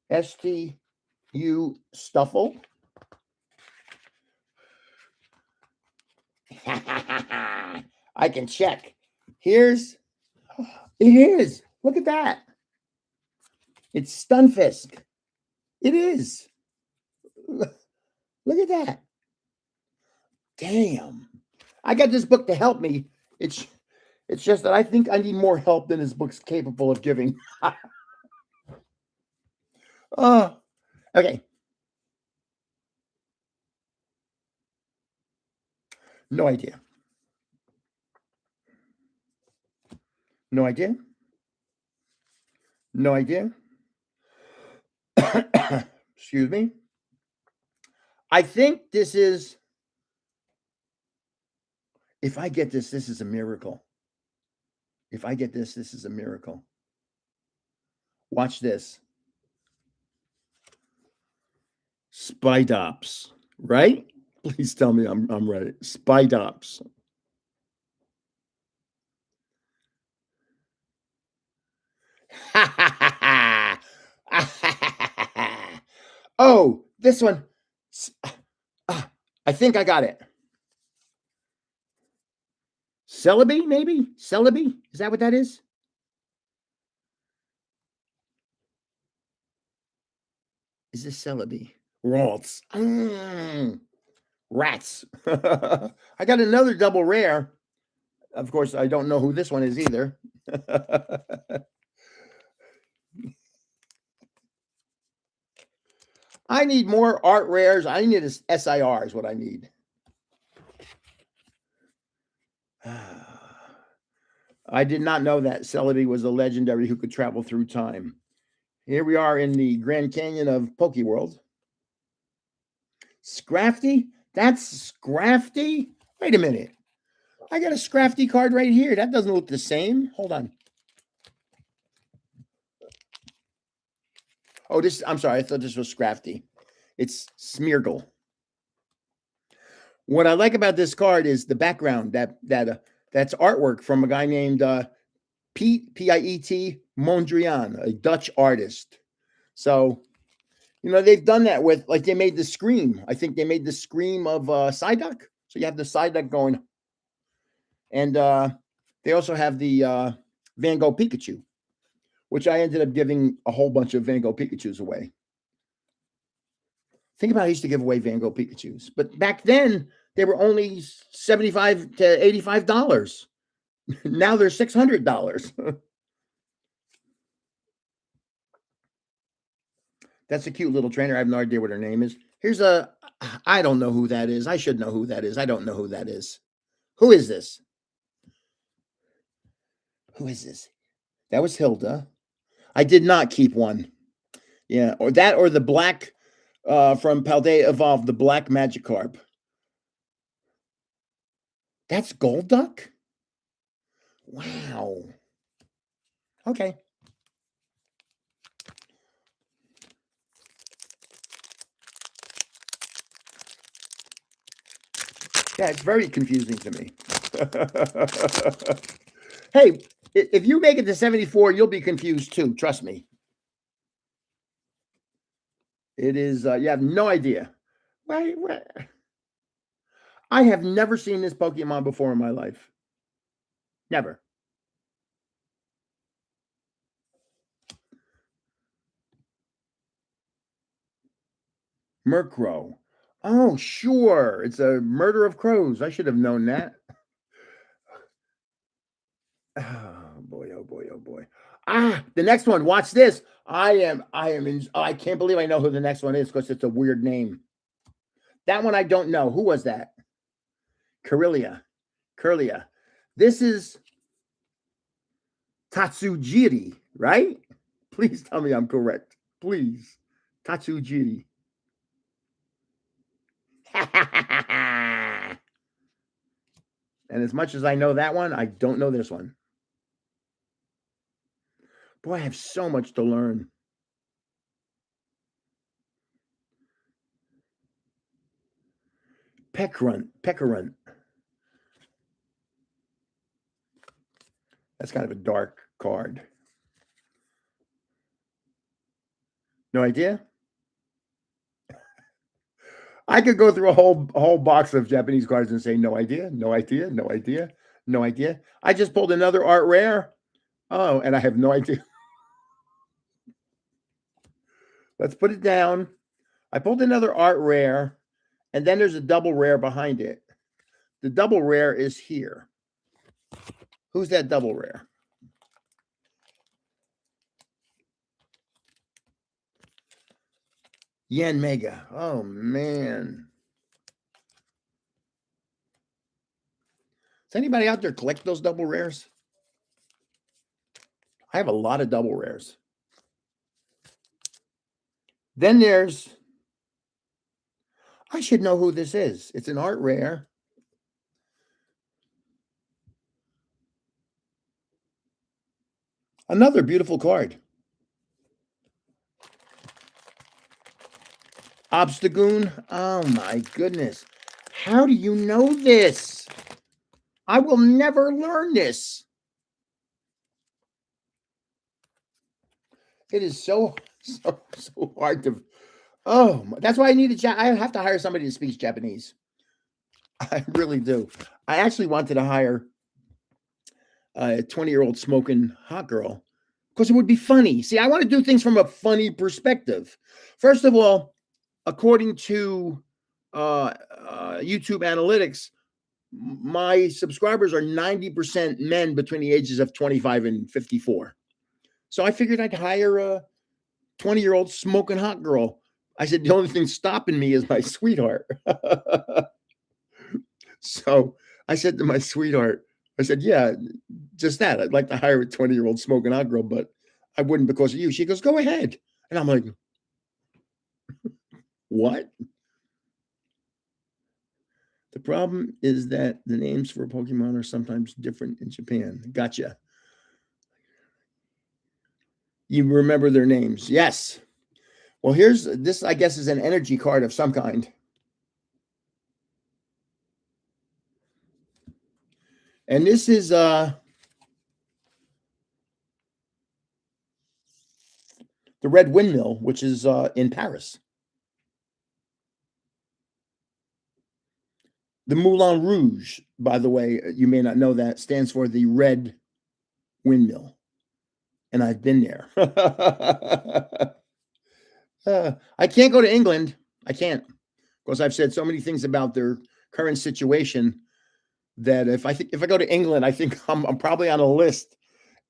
S-T-U Stuffle. I can check. Here's It is. Look at that. It's Stunfisk. It is. Look at that. Damn. I got this book to help me. It's just that I think I need more help than this book's capable of giving. Oh, okay. No idea. No idea. No idea. Excuse me. I think this is, if I get this, this is a miracle. If I get this, this is a miracle. Watch this. Spidops, right? Please tell me I'm right. Spidops. Oh, this one. I think I got it. Celebi, maybe? Celebi? Is that what that is? Is this Celebi? Rats. Rats. I got another double rare. Of course, I don't know who this one is either. I need more art rares. I need a SIR is what I need. I did not know that Celebi was a legendary who could travel through time. Here we are in the Grand Canyon of Pokeworld. Scrafty? That's Scrafty? Wait a minute. I got a Scrafty card right here. That doesn't look the same. Hold on. Oh, I'm sorry. I thought this was Scrafty. It's Smeargle. What I like about this card is the background. That's artwork from a guy named Piet Mondrian, a Dutch artist. So, they've done that with, like, they made the Scream. I think they made the Scream of Psyduck. So you have the Psyduck going. And they also have the Van Gogh Pikachu, which I ended up giving a whole bunch of Van Gogh Pikachus away. Think about how I used to give away Van Gogh Pikachus. But back then, they were only $75 to $85. Now they're $600. That's a cute little trainer. I have no idea what her name is. I don't know who that is. I should know who that is. I don't know who that is. Who is this? Who is this? That was Hilda. I did not keep one. Yeah, or that, or the black from Paldea Evolved, the black Magikarp. That's Golduck? Wow. Okay. Yeah, it's very confusing to me. Hey, if you make it to 74, you'll be confused too. Trust me. It is, you have no idea. Why? I have never seen this Pokemon before in my life. Never. Murkrow. Oh, sure. It's a murder of crows. I should have known that. Oh boy, oh boy, oh boy. The next one. Watch this. I can't believe I know who the next one is because it's a weird name. That one I don't know. Who was that? Curlia. This is Tatsujiri, right? Please tell me I'm correct. Please. Tatsujiri. And as much as I know that one, I don't know this one. Boy, I have so much to learn. Peccarunt. That's kind of a dark card. No idea? I could go through a whole box of Japanese cards and say no idea. I just pulled another art rare. Oh, and I have no idea. Let's put it down. I pulled another art rare, and then there's a double rare behind it. The double rare is here. Who's that double rare? Yen Mega. Oh, man. Does anybody out there collect those double rares? I have a lot of double rares. Then there's, I should know who this is. It's an art rare. Another beautiful card. Obstagoon. Oh my goodness. How do you know this? I will never learn this. It is so hard to. Oh, that's why I need I have to hire somebody that speaks Japanese. I really do. I actually wanted to hire a 20-year-old smoking hot girl because it would be funny. See, I want to do things from a funny perspective. First of all, according to YouTube analytics, my subscribers are 90% men between the ages of 25 and 54. So I figured I'd hire a 20-year-old smoking hot girl. I said, the only thing stopping me is my sweetheart. So I said to my sweetheart, I said, yeah, just that. I'd like to hire a 20-year-old smoking hot girl, but I wouldn't because of you. She goes, go ahead. And I'm like, what? The problem is that the names for Pokemon are sometimes different in Japan. Gotcha. You remember their names. Yes. Well, here's this, I guess, is an energy card of some kind. And this is the Red Windmill, which is in Paris. The Moulin Rouge, by the way, you may not know that, stands for the Red Windmill. And I've been there. I can't go to England. I can't, because I've said so many things about their current situation that if I go to England, I think I'm probably on a list.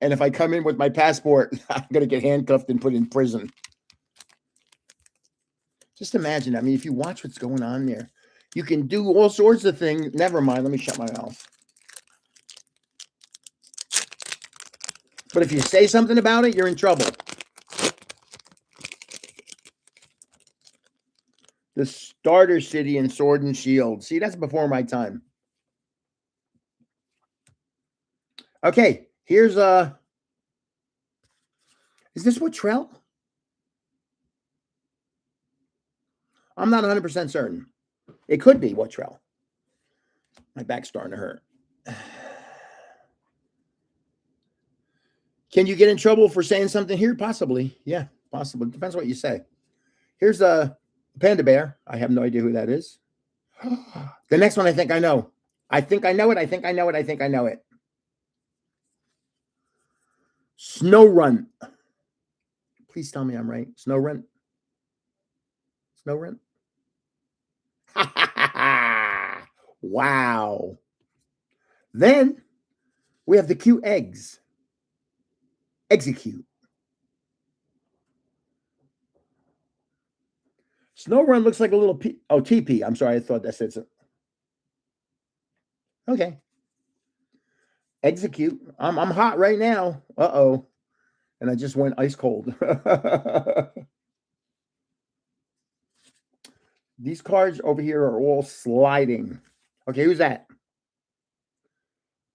And if I come in with my passport, I'm going to get handcuffed and put in prison. Just imagine. I mean, if you watch what's going on there, you can do all sorts of things. Never mind. Let me shut my mouth. But if you say something about it, you're in trouble. The starter city in Sword and Shield. See, that's before my time. Okay, here's is this Wottrell? I'm not 100% certain. It could be Wottrell. My back's starting to hurt. Can you get in trouble for saying something here? Possibly. Yeah, possibly. Depends what you say. Here's a panda bear. I have no idea who that is. The next one I think I know. I think I know it. I think I know it. I think I know it. Snow Run. Please tell me I'm right. Snow Run. Snow Run. Wow. Then we have the cute eggs. Execute. Snow Run looks like a little TP. I'm sorry, I thought that said so. Okay. Execute. I'm hot right now. Uh-oh. And I just went ice cold. These cards over here are all sliding. Okay, who's that?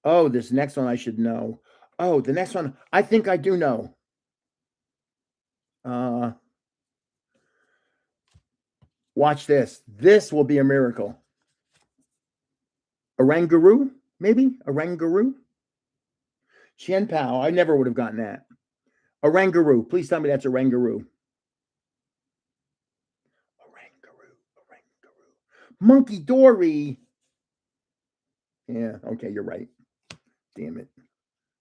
Oh, this next one I should know. Oh, the next one I think I do know. Watch this. This will be a miracle. Oranguru, maybe? Oranguru? Chen Pao. I never would have gotten that. Oranguru. Please tell me that's Oranguru. Oranguru. Monkey Dory. Yeah, okay, you're right. Damn it.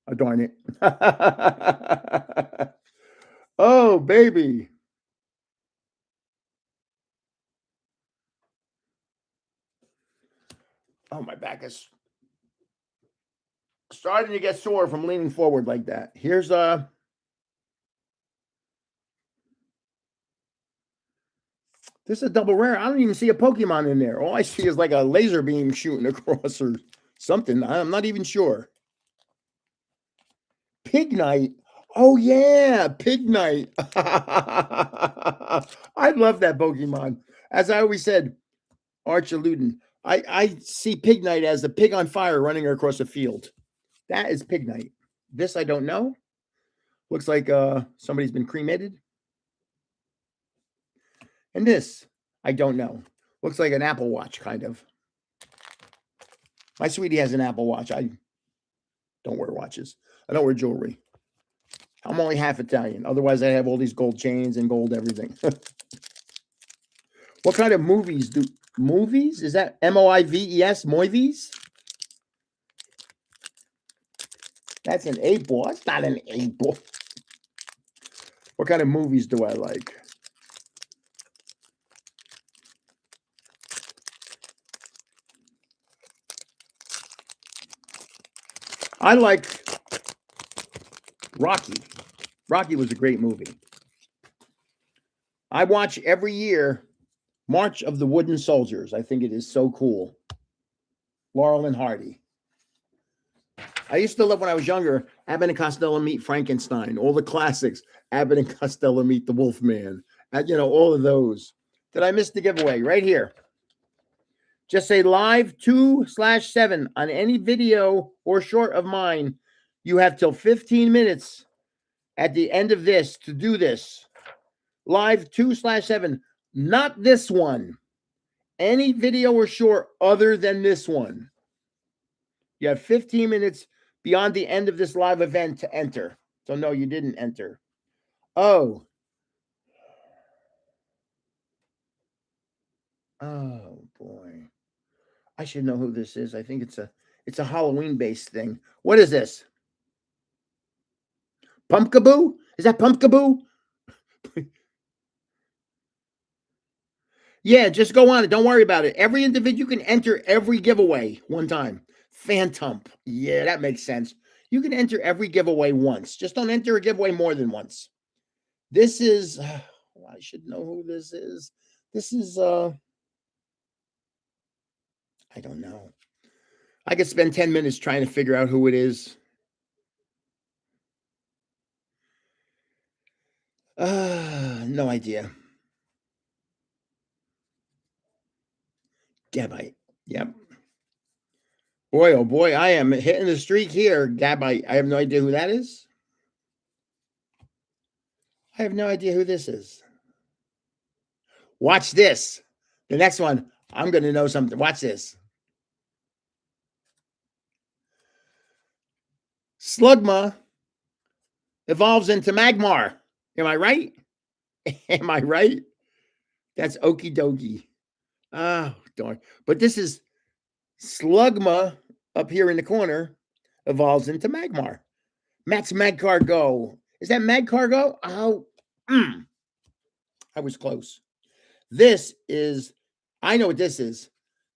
Oh, darn it. Oh, baby. Oh, my back is starting to get sore from leaning forward like that. Here's this is a double rare. I don't even see a Pokemon in there. All I see is like a laser beam shooting across or something. I'm not even sure. Pignite. Oh yeah, Pignite. I love that Pokemon. As I always said, Archaludin. I see Pignite as the pig on fire running across a field. That is Pignite. This I don't know. Looks like somebody's been cremated. And this I don't know. Looks like an Apple Watch, kind of. My sweetie has an Apple Watch. I don't wear watches. I don't wear jewelry. I'm only half Italian. Otherwise, I have all these gold chains and gold everything. What kind of movies do movies? Is that Moives? Movies? That's an 8-ball. That's not an 8-ball. What kind of movies do I like? I like Rocky. Rocky was a great movie. I watch every year March of the Wooden Soldiers. I think it is so cool. Laurel and Hardy. I used to love when I was younger, Abbott and Costello Meet Frankenstein, all the classics. Abbott and Costello Meet the Wolfman. All of those. Did I miss the giveaway? Right here. Just say live 2/7 on any video or short of mine. You have till 15 minutes at the end of this to do this. Live 2/7. Not this one. Any video or short other than this one. You have 15 minutes beyond the end of this live event to enter. So no, you didn't enter. Oh. Oh boy. I should know who this is. I think it's a Halloween-based thing. What is this? Pumpkaboo? Is that Pumpkaboo? Yeah, just go on it. Don't worry about it. Every individual can enter every giveaway one time. Phantom. Yeah, that makes sense. You can enter every giveaway once. Just don't enter a giveaway more than once. This is I should know who this is. This is I don't know. I could spend 10 minutes trying to figure out who it is. No idea. Gabite. Yep. Boy, oh boy, I am hitting the streak here. Gabite. I have no idea who that is. I have no idea who this is. Watch this. The next one, I'm going to know something. Watch this. Slugma evolves into Magmar. Am I right? Am I right? That's okie dokie. Oh, darn. But this is Slugma up here in the corner evolves into Magmar. Max Magcargo. Is that Magcargo? Oh, I was close. This is, I know what this is.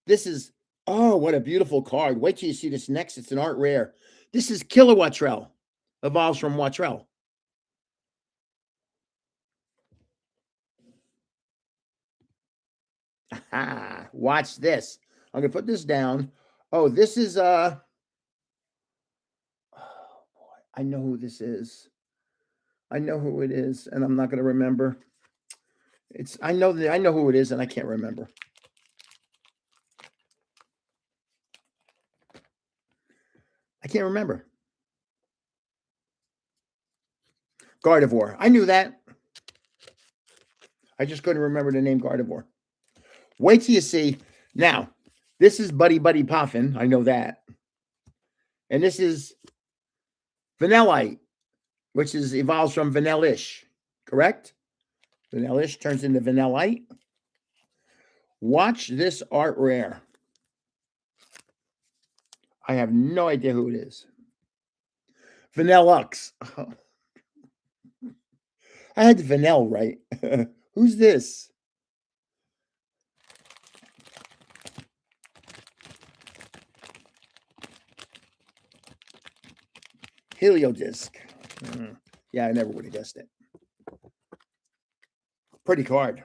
This is, oh, what a beautiful card. Wait till you see this next. It's an art rare. This is Kilowattrell. Evolves from Wattrell. Aha, watch this. I'm going to put this down. Oh, this is, oh boy, I know who this is. I know who it is, and I'm not going to remember. I know who it is, and I can't remember. I can't remember. Gardevoir. I knew that. I just couldn't remember the name Gardevoir. Wait till you see. Now, this is Buddy Buddy Poffin. I know that. And this is Vanillite, which evolves from Vanillish. Correct? Vanillish turns into Vanillite. Watch this art rare. I have no idea who it is. Vanillux. I had the vanilla right. Who's this? Heliodisc. Yeah, I never would have guessed it. Pretty card.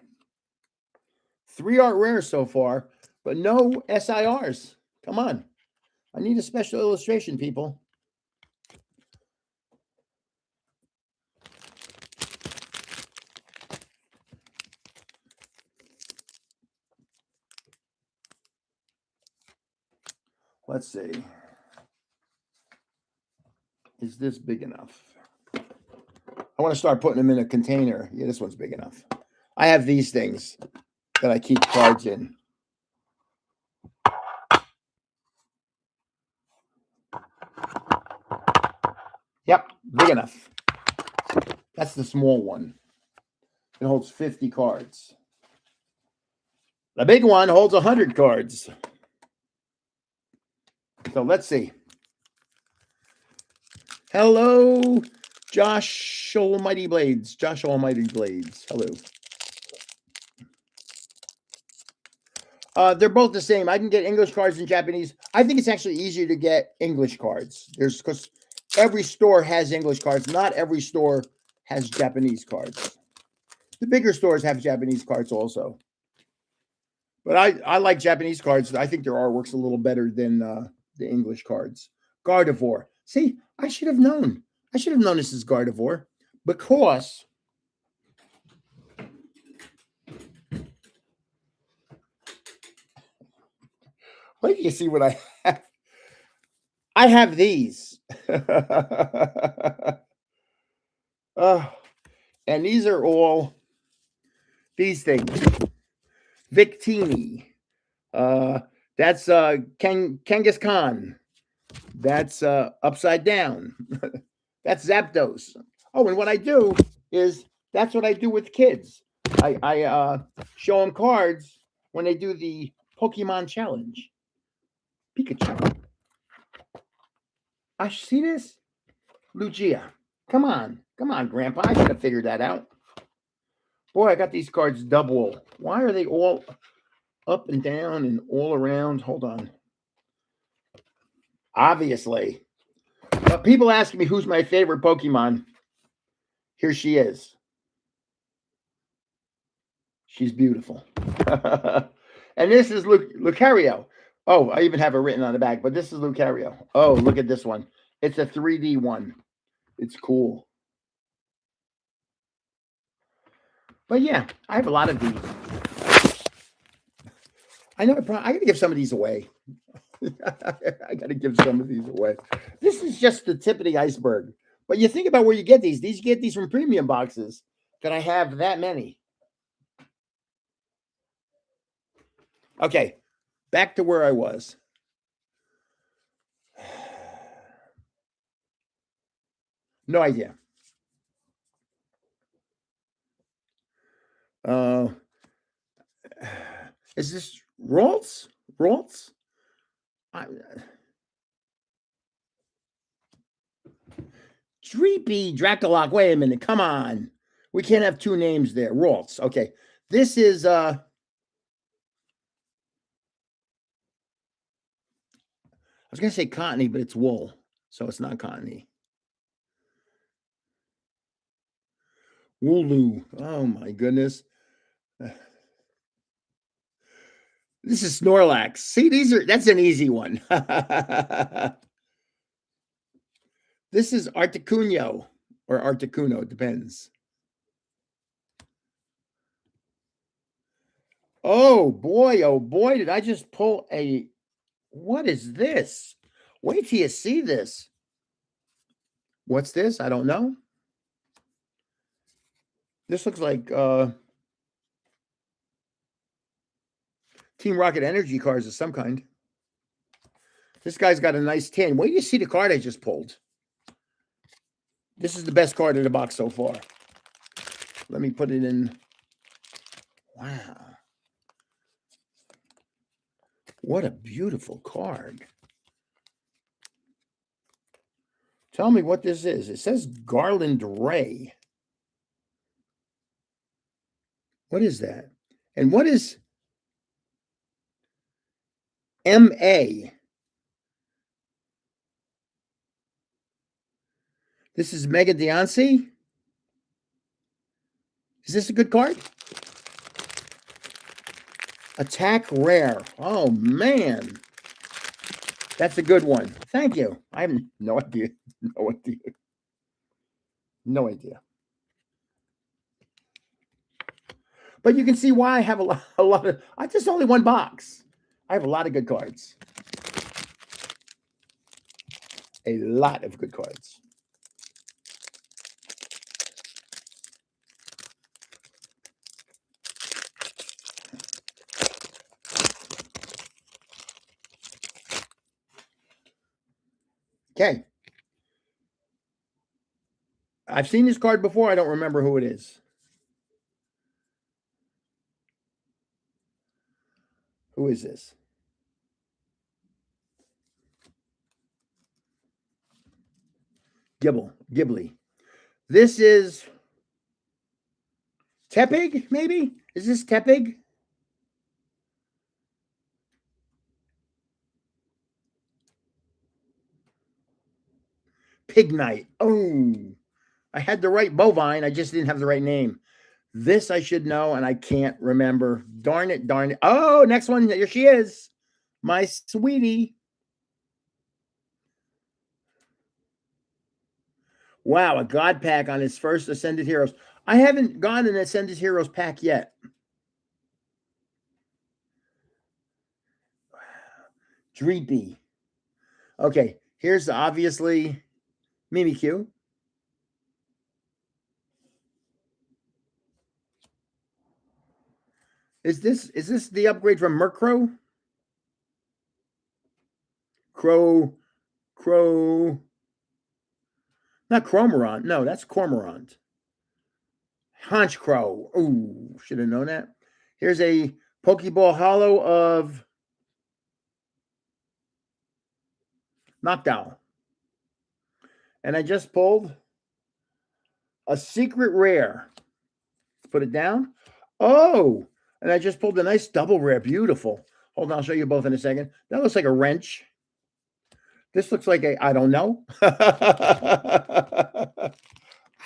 3 art rares so far, but no SIRs. Come on. I need a special illustration, people. Let's see. Is this big enough? I want to start putting them in a container. Yeah, this one's big enough. I have these things that I keep cards in. Yep, big enough. That's the small one. It holds 50 cards. The big one holds 100 cards. So let's see. Hello, Josh Almighty Blades. Josh Almighty Blades. Hello. They're both the same. I can get English cards and Japanese. I think it's actually easier to get English cards. There's because every store has English cards. Not every store has Japanese cards. The bigger stores have Japanese cards also. But I like Japanese cards. I think their artwork's a little better than the English cards. Gardevoir. See, I should have known. I should have known this is Gardevoir because wait till you see what I have. I have these. And these are all these things. Victini. That's Genghis Khan. That's Upside Down. That's Zapdos. Oh, and what I do is that's what I do with kids. I show them cards when they do the Pokemon challenge. Pikachu. I see this? Lugia. Come on, Grandpa. I should have figured that out. Boy, I got these cards double. Why are they all up and down and all around? Hold on. Obviously. But people ask me who's my favorite Pokemon. Here she is. She's beautiful. And this is Lucario. Oh, I even have it written on the back, but this is Lucario. Oh, look at this one. It's a 3D one. It's cool. But yeah, I have a lot of these. I know I got to give some of these away. I got to give some of these away. This is just the tip of the iceberg. But you think about where you get these. You get these from premium boxes that I have that many. Okay, back to where I was. No idea. Is this Ralts? Ralts? Dreepy Dracolock. Wait a minute. Come on. We can't have two names there. Ralts. Okay. This is I was gonna say cottony, but it's wool, so it's not cottony. Wooloo. Oh my goodness. This is Snorlax. See, that's an easy one. This is Articuno or Articuno, it depends. Oh boy, did I just pull a what is this? Wait till you see this. What's this? I don't know. This looks like Team Rocket Energy cards of some kind. This guy's got a nice tin. Wait till you see the card I just pulled. This is the best card in the box so far. Let me put it in. Wow. What a beautiful card. Tell me what this is. It says Garland Ray. What is that? And what is MA? This is Mega Deoncé. Is this a good card? Attack Rare. Oh, man. That's a good one. Thank you. I have no idea. No idea. No idea. But you can see why I have a lot of, I just only one box. I have a lot of good cards. A lot of good cards. Okay. I've seen this card before. I don't remember who it is. Who is this? Ghibli. This is Tepig, maybe? Is this Tepig? Pig Knight. Oh, I had the right bovine. I just didn't have the right name. This I should know, and I can't remember. Darn it, darn it. Oh, next one. Here she is. My sweetie. Wow, a God pack on his first Ascended Heroes. I haven't gone an Ascended Heroes pack yet. Dreepy. Okay, here's obviously Mimikyu. Is this the upgrade from Murkrow? Crow. Not Chromorant. No, that's Cormorant. Honchkrow. Ooh, should have known that. Here's a Pokeball Hollow of Noctowl. And I just pulled a secret rare. Let's put it down. Oh, and I just pulled a nice double rare. Beautiful. Hold on, I'll show you both in a second. That looks like a wrench. This looks like I don't know. I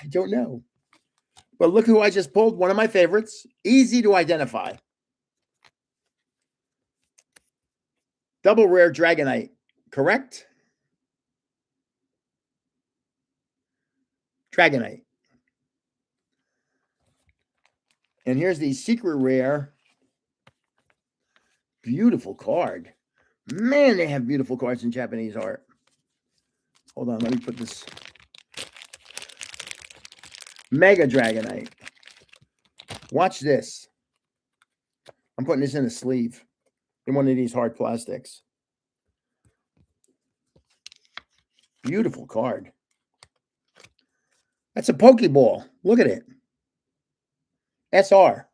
don't know. But look who I just pulled. One of my favorites. Easy to identify. Double rare Dragonite. Correct? Dragonite. And here's the secret rare. Beautiful card. Man, they have beautiful cards in Japanese art. Hold on, let me put this. Mega Dragonite. Watch this. I'm putting this in a sleeve in one of these hard plastics. Beautiful card. That's a Pokeball. Look at it. SR.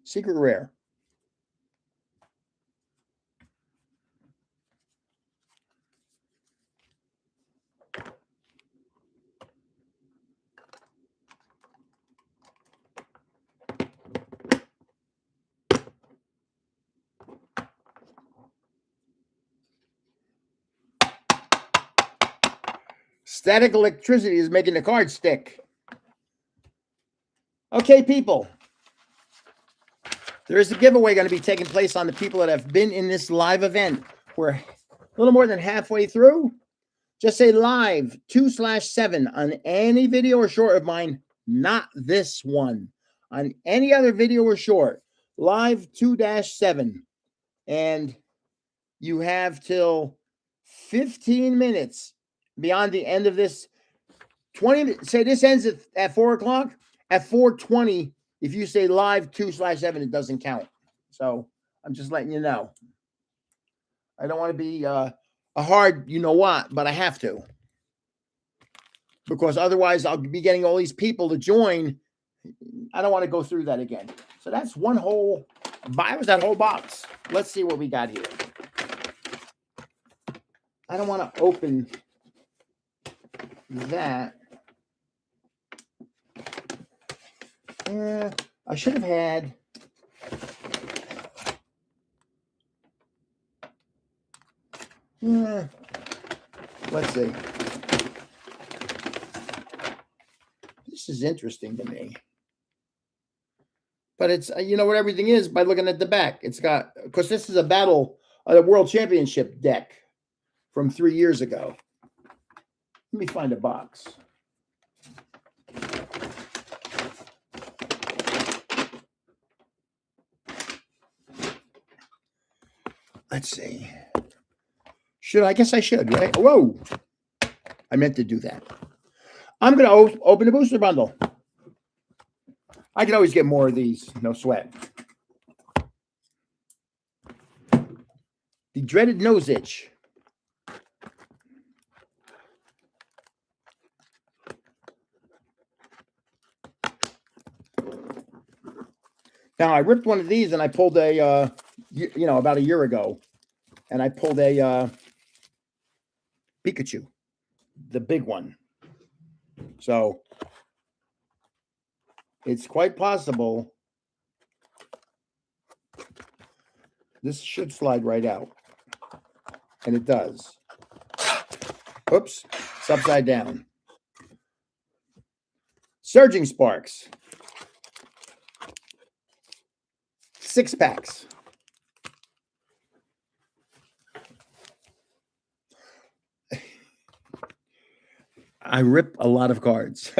Secret rare. Static electricity is making the card stick. Okay, people. There is a giveaway going to be taking place on the people that have been in this live event. We're a little more than halfway through. Just say live 2/7 on any video or short of mine, not this one. On any other video or short, live 2-7. And you have till 15 minutes beyond the end of this 20. Say this ends at 4 o'clock. At 4:20, if you say live 2/7, it doesn't count. So I'm just letting you know. I don't want to be a hard, you know what, but I have to. Because otherwise I'll be getting all these people to join. I don't want to go through that again. So that's one whole, that was that whole box. Let's see what we got here. I don't want to open that. I should have had. Let's see. This is interesting to me. But it's, you know what everything is by looking at the back. It's got, because this is a World Championship deck from 3 years ago. Let me find a box. Let's see. I guess I should, right? Whoa. I meant to do that. I'm going to open the booster bundle. I can always get more of these. No sweat. The dreaded nose itch. Now, I ripped one of these and I pulled about a year ago. And I pulled a Pikachu, the big one. So it's quite possible this should slide right out. And it does. Oops, it's upside down. Surging Sparks. 6 packs. I rip a lot of cards.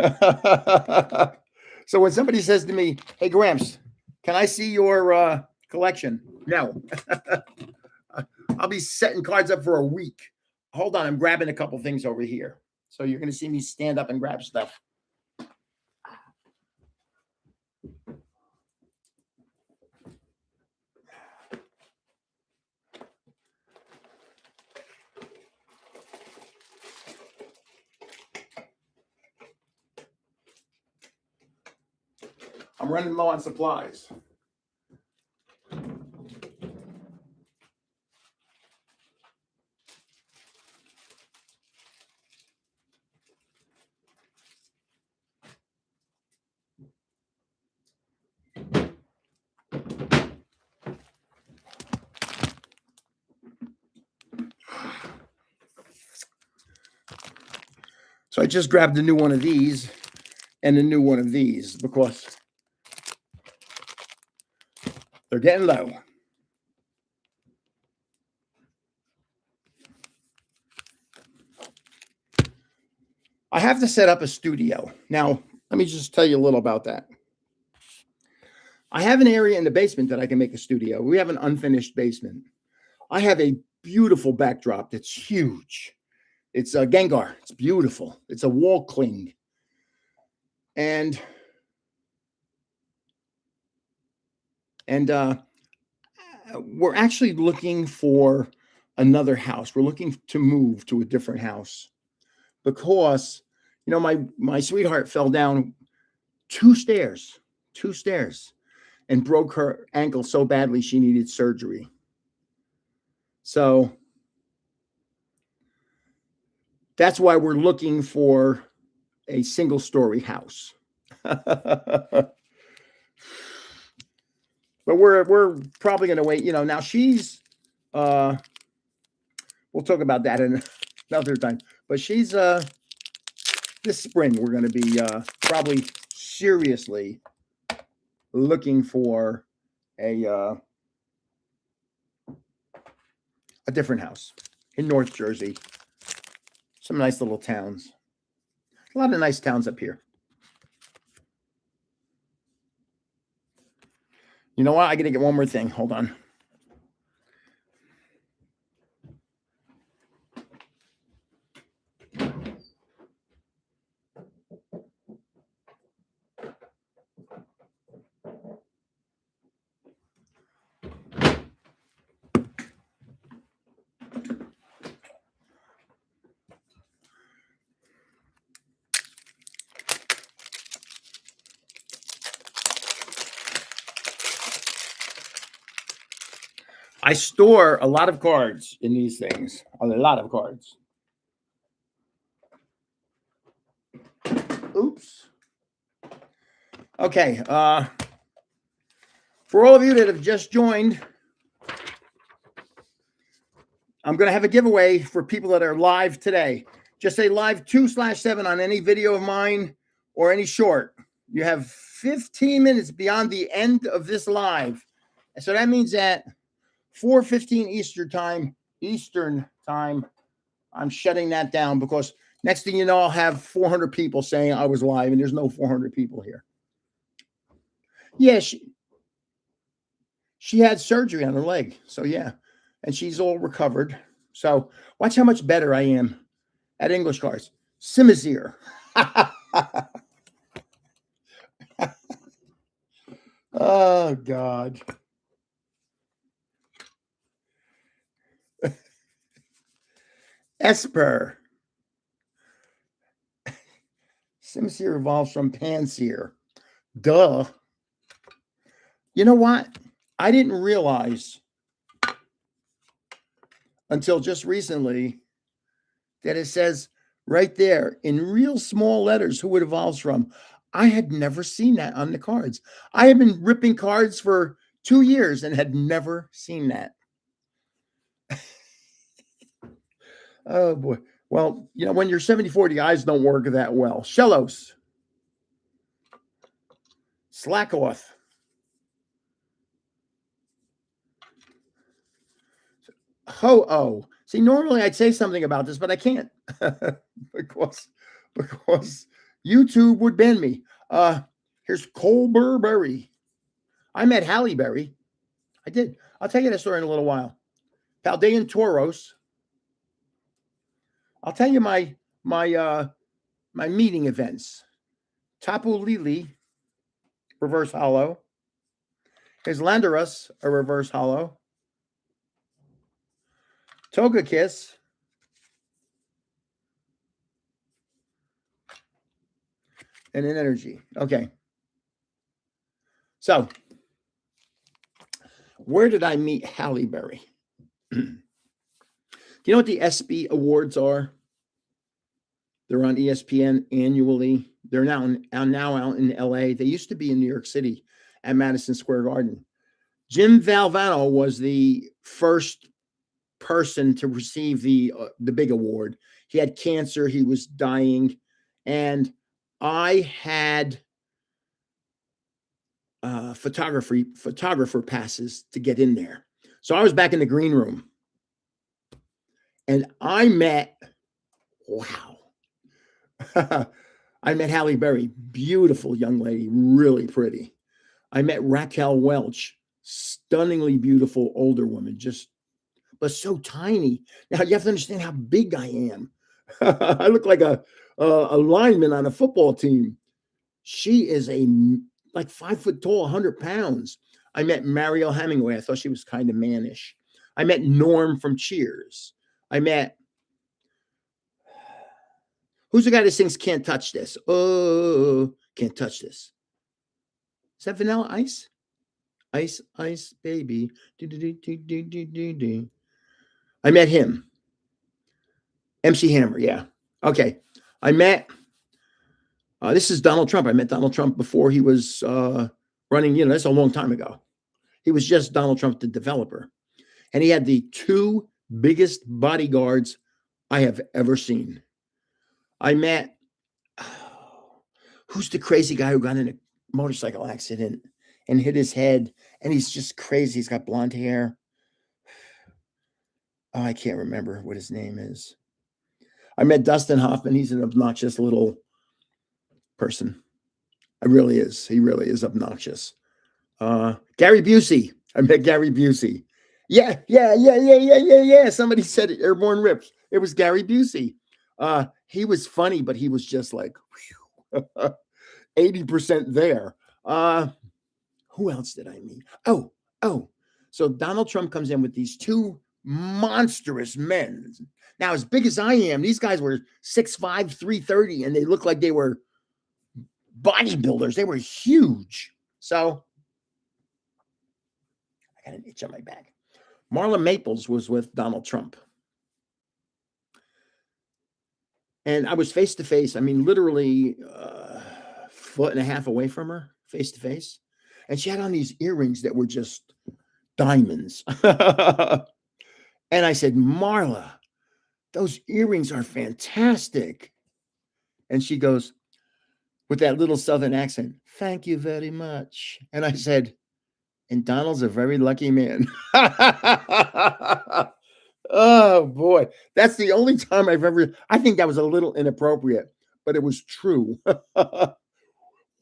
So when somebody says to me, hey, Gramps, can I see your collection? No. I'll be setting cards up for a week. Hold on, I'm grabbing a couple things over here. So you're going to see me stand up and grab stuff. I'm running low on supplies. So I just grabbed a new one of these and a new one of these because they're getting low. I have to set up a studio. Now, let me just tell you a little about that. I have an area in the basement that I can make a studio. We have an unfinished basement. I have a beautiful backdrop that's huge. It's a Gengar. It's beautiful. It's a wall cling. And we're actually looking for another house. We're looking to move to a different house because, my sweetheart fell down 2 stairs and broke her ankle so badly she needed surgery. So that's why we're looking for a single-story house. But we're probably going to wait. Now she's we'll talk about that in another time. But she's this spring we're going to be probably seriously looking for a different house in North Jersey. Some nice little towns. A lot of nice towns up here. You know what? I got to get one more thing. Hold on. I store a lot of cards in these things. A lot of cards. Oops. Okay. For all of you that have just joined, I'm going to have a giveaway for people that are live today. Just say live 2/7 on any video of mine or any short. You have 15 minutes beyond the end of this live. So that means that 4:15 Eastern time, I'm shutting that down because next thing you know, I'll have 400 people saying I was live, and there's no 400 people here. Yeah, she had surgery on her leg. So yeah, and she's all recovered. So watch how much better I am at English cards. Simazir. Oh, God. Esper. Simazir evolves from Panseer. Duh. You know what? I didn't realize until just recently that it says right there in real small letters who it evolves from. I had never seen that on the cards. I have been ripping cards for 2 years and had never seen that. Oh, boy. Well, you know, when you're 74, the eyes don't work that well. Shellos. Slackoth. Ho-Oh. See, normally I'd say something about this, but I can't because YouTube would ban me. Here's Colburberry. I met Halle Berry. I did. I'll tell you that story in a little while. Paldean Toros. I'll tell you my meeting events. Tapu Lili, reverse hollow. Here's Landorus, a reverse hollow. Toga Kiss. And an energy. Okay. So, where did I meet Halle Berry? Do you know what the ESPY Awards are? They're on ESPN annually. They're now out in LA. They used to be in New York City at Madison Square Garden. Jim Valvano was the first person to receive the big award. He had cancer. He was dying. And I had photographer passes to get in there. So I was back in the green room. And I met, wow. I met Halle Berry, beautiful young lady, really pretty. I met Raquel Welch, stunningly beautiful older woman, but so tiny. Now you have to understand how big I am. I look like a lineman on a football team. She is like 5 foot tall, 100 pounds. I met Mariel Hemingway. I thought she was kind of mannish. I met Norm from Cheers. I met, who's the guy that sings Can't Touch This? Oh, Can't Touch This. Is that Vanilla Ice? Ice, ice, baby. I met him. MC Hammer, yeah. Okay. I met, this is Donald Trump. I met Donald Trump before he was running, that's a long time ago. He was just Donald Trump, the developer. And he had the 2 biggest bodyguards I have ever seen. I met, who's the crazy guy who got in a motorcycle accident and hit his head, and he's just crazy. He's got blonde hair. Oh, I can't remember what his name is. I met Dustin Hoffman. He's an obnoxious little person. He really is obnoxious. Gary Busey. I met Gary Busey. Yeah. Somebody said it, Airborne Rips. It was Gary Busey. He was funny, but he was just like 80% there. Who else did I meet? Oh. So Donald Trump comes in with these 2 monstrous men. Now, as big as I am, these guys were 6'5", 330, and they looked like they were bodybuilders. They were huge. So I got an itch on my back. Marla Maples was with Donald Trump. And I was face to face. I mean, literally, foot and a half away from her, face to face. And she had on these earrings that were just diamonds. And I said, Marla, those earrings are fantastic. And she goes, with that little Southern accent, thank you very much. And I said, and Donald's a very lucky man. Oh boy. That's the only time I think that was a little inappropriate, but it was true.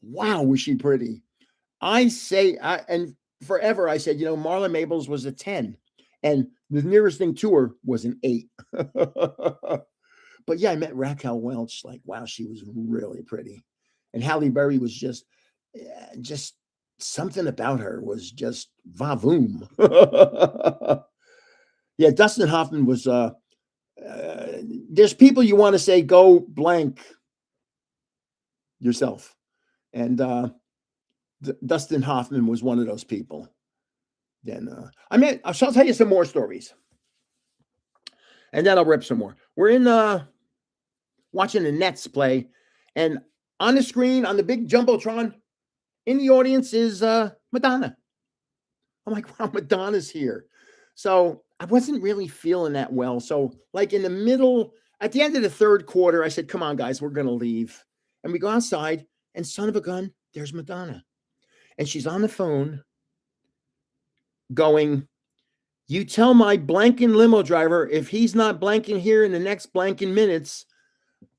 Wow, was she pretty. And forever I said, Marla Maples was a 10, and the nearest thing to her was an 8. But yeah, I met Raquel Welch. Like, wow, she was really pretty. And Halle Berry was just something about her was just vavoom. Yeah, Dustin Hoffman was. There's people you want to say go blank yourself, and Dustin Hoffman was one of those people. Then I'll tell you some more stories, and then I'll rip some more. We're in watching the Nets play, and on the screen on the big jumbotron, in the audience is Madonna. I'm like, wow, Madonna's here. So I wasn't really feeling that well. So like at the end of the third quarter, I said, come on, guys, we're going to leave. And we go outside, and son of a gun, there's Madonna. And she's on the phone going, you tell my blanking limo driver, if he's not blanking here in the next blanking minutes,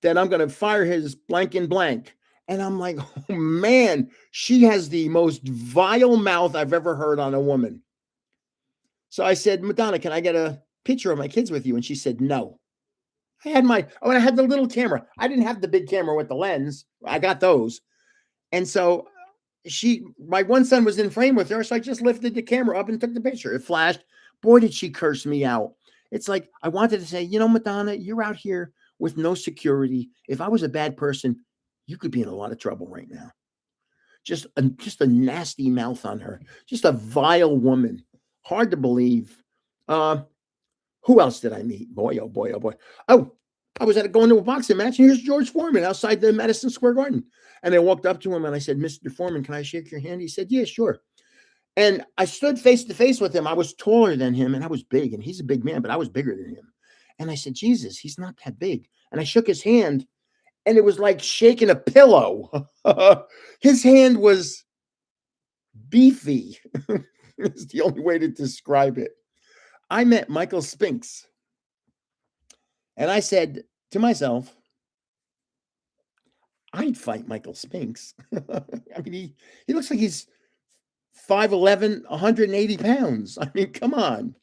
then I'm going to fire his blanking blank. And I'm like, oh man, she has the most vile mouth I've ever heard on a woman. So I said, Madonna, can I get a picture of my kids with you? And she said, no. I had the little camera. I didn't have the big camera with the lens. I got those. And so my one son was in frame with her. So I just lifted the camera up and took the picture. It flashed. Boy, did she curse me out. It's like, I wanted to say, Madonna, you're out here with no security. If I was a bad person, you could be in a lot of trouble right now. Just a nasty mouth on her. Just a vile woman. Hard to believe. Who else did I meet? Boy, oh boy, oh boy. Oh, I was going to a boxing match, and here's George Foreman outside the Madison Square Garden. And I walked up to him and I said, Mr. Foreman, can I shake your hand? He said, yeah, sure. And I stood face to face with him. I was taller than him and I was big, and he's a big man, but I was bigger than him. And I said, Jesus, he's not that big. And I shook his hand, and it was like shaking a pillow. His hand was beefy. It's the only way to describe it. I met Michael Spinks, and I said to myself, I'd fight Michael Spinks. I mean, he looks like he's 5'11", 180 pounds. I mean, come on.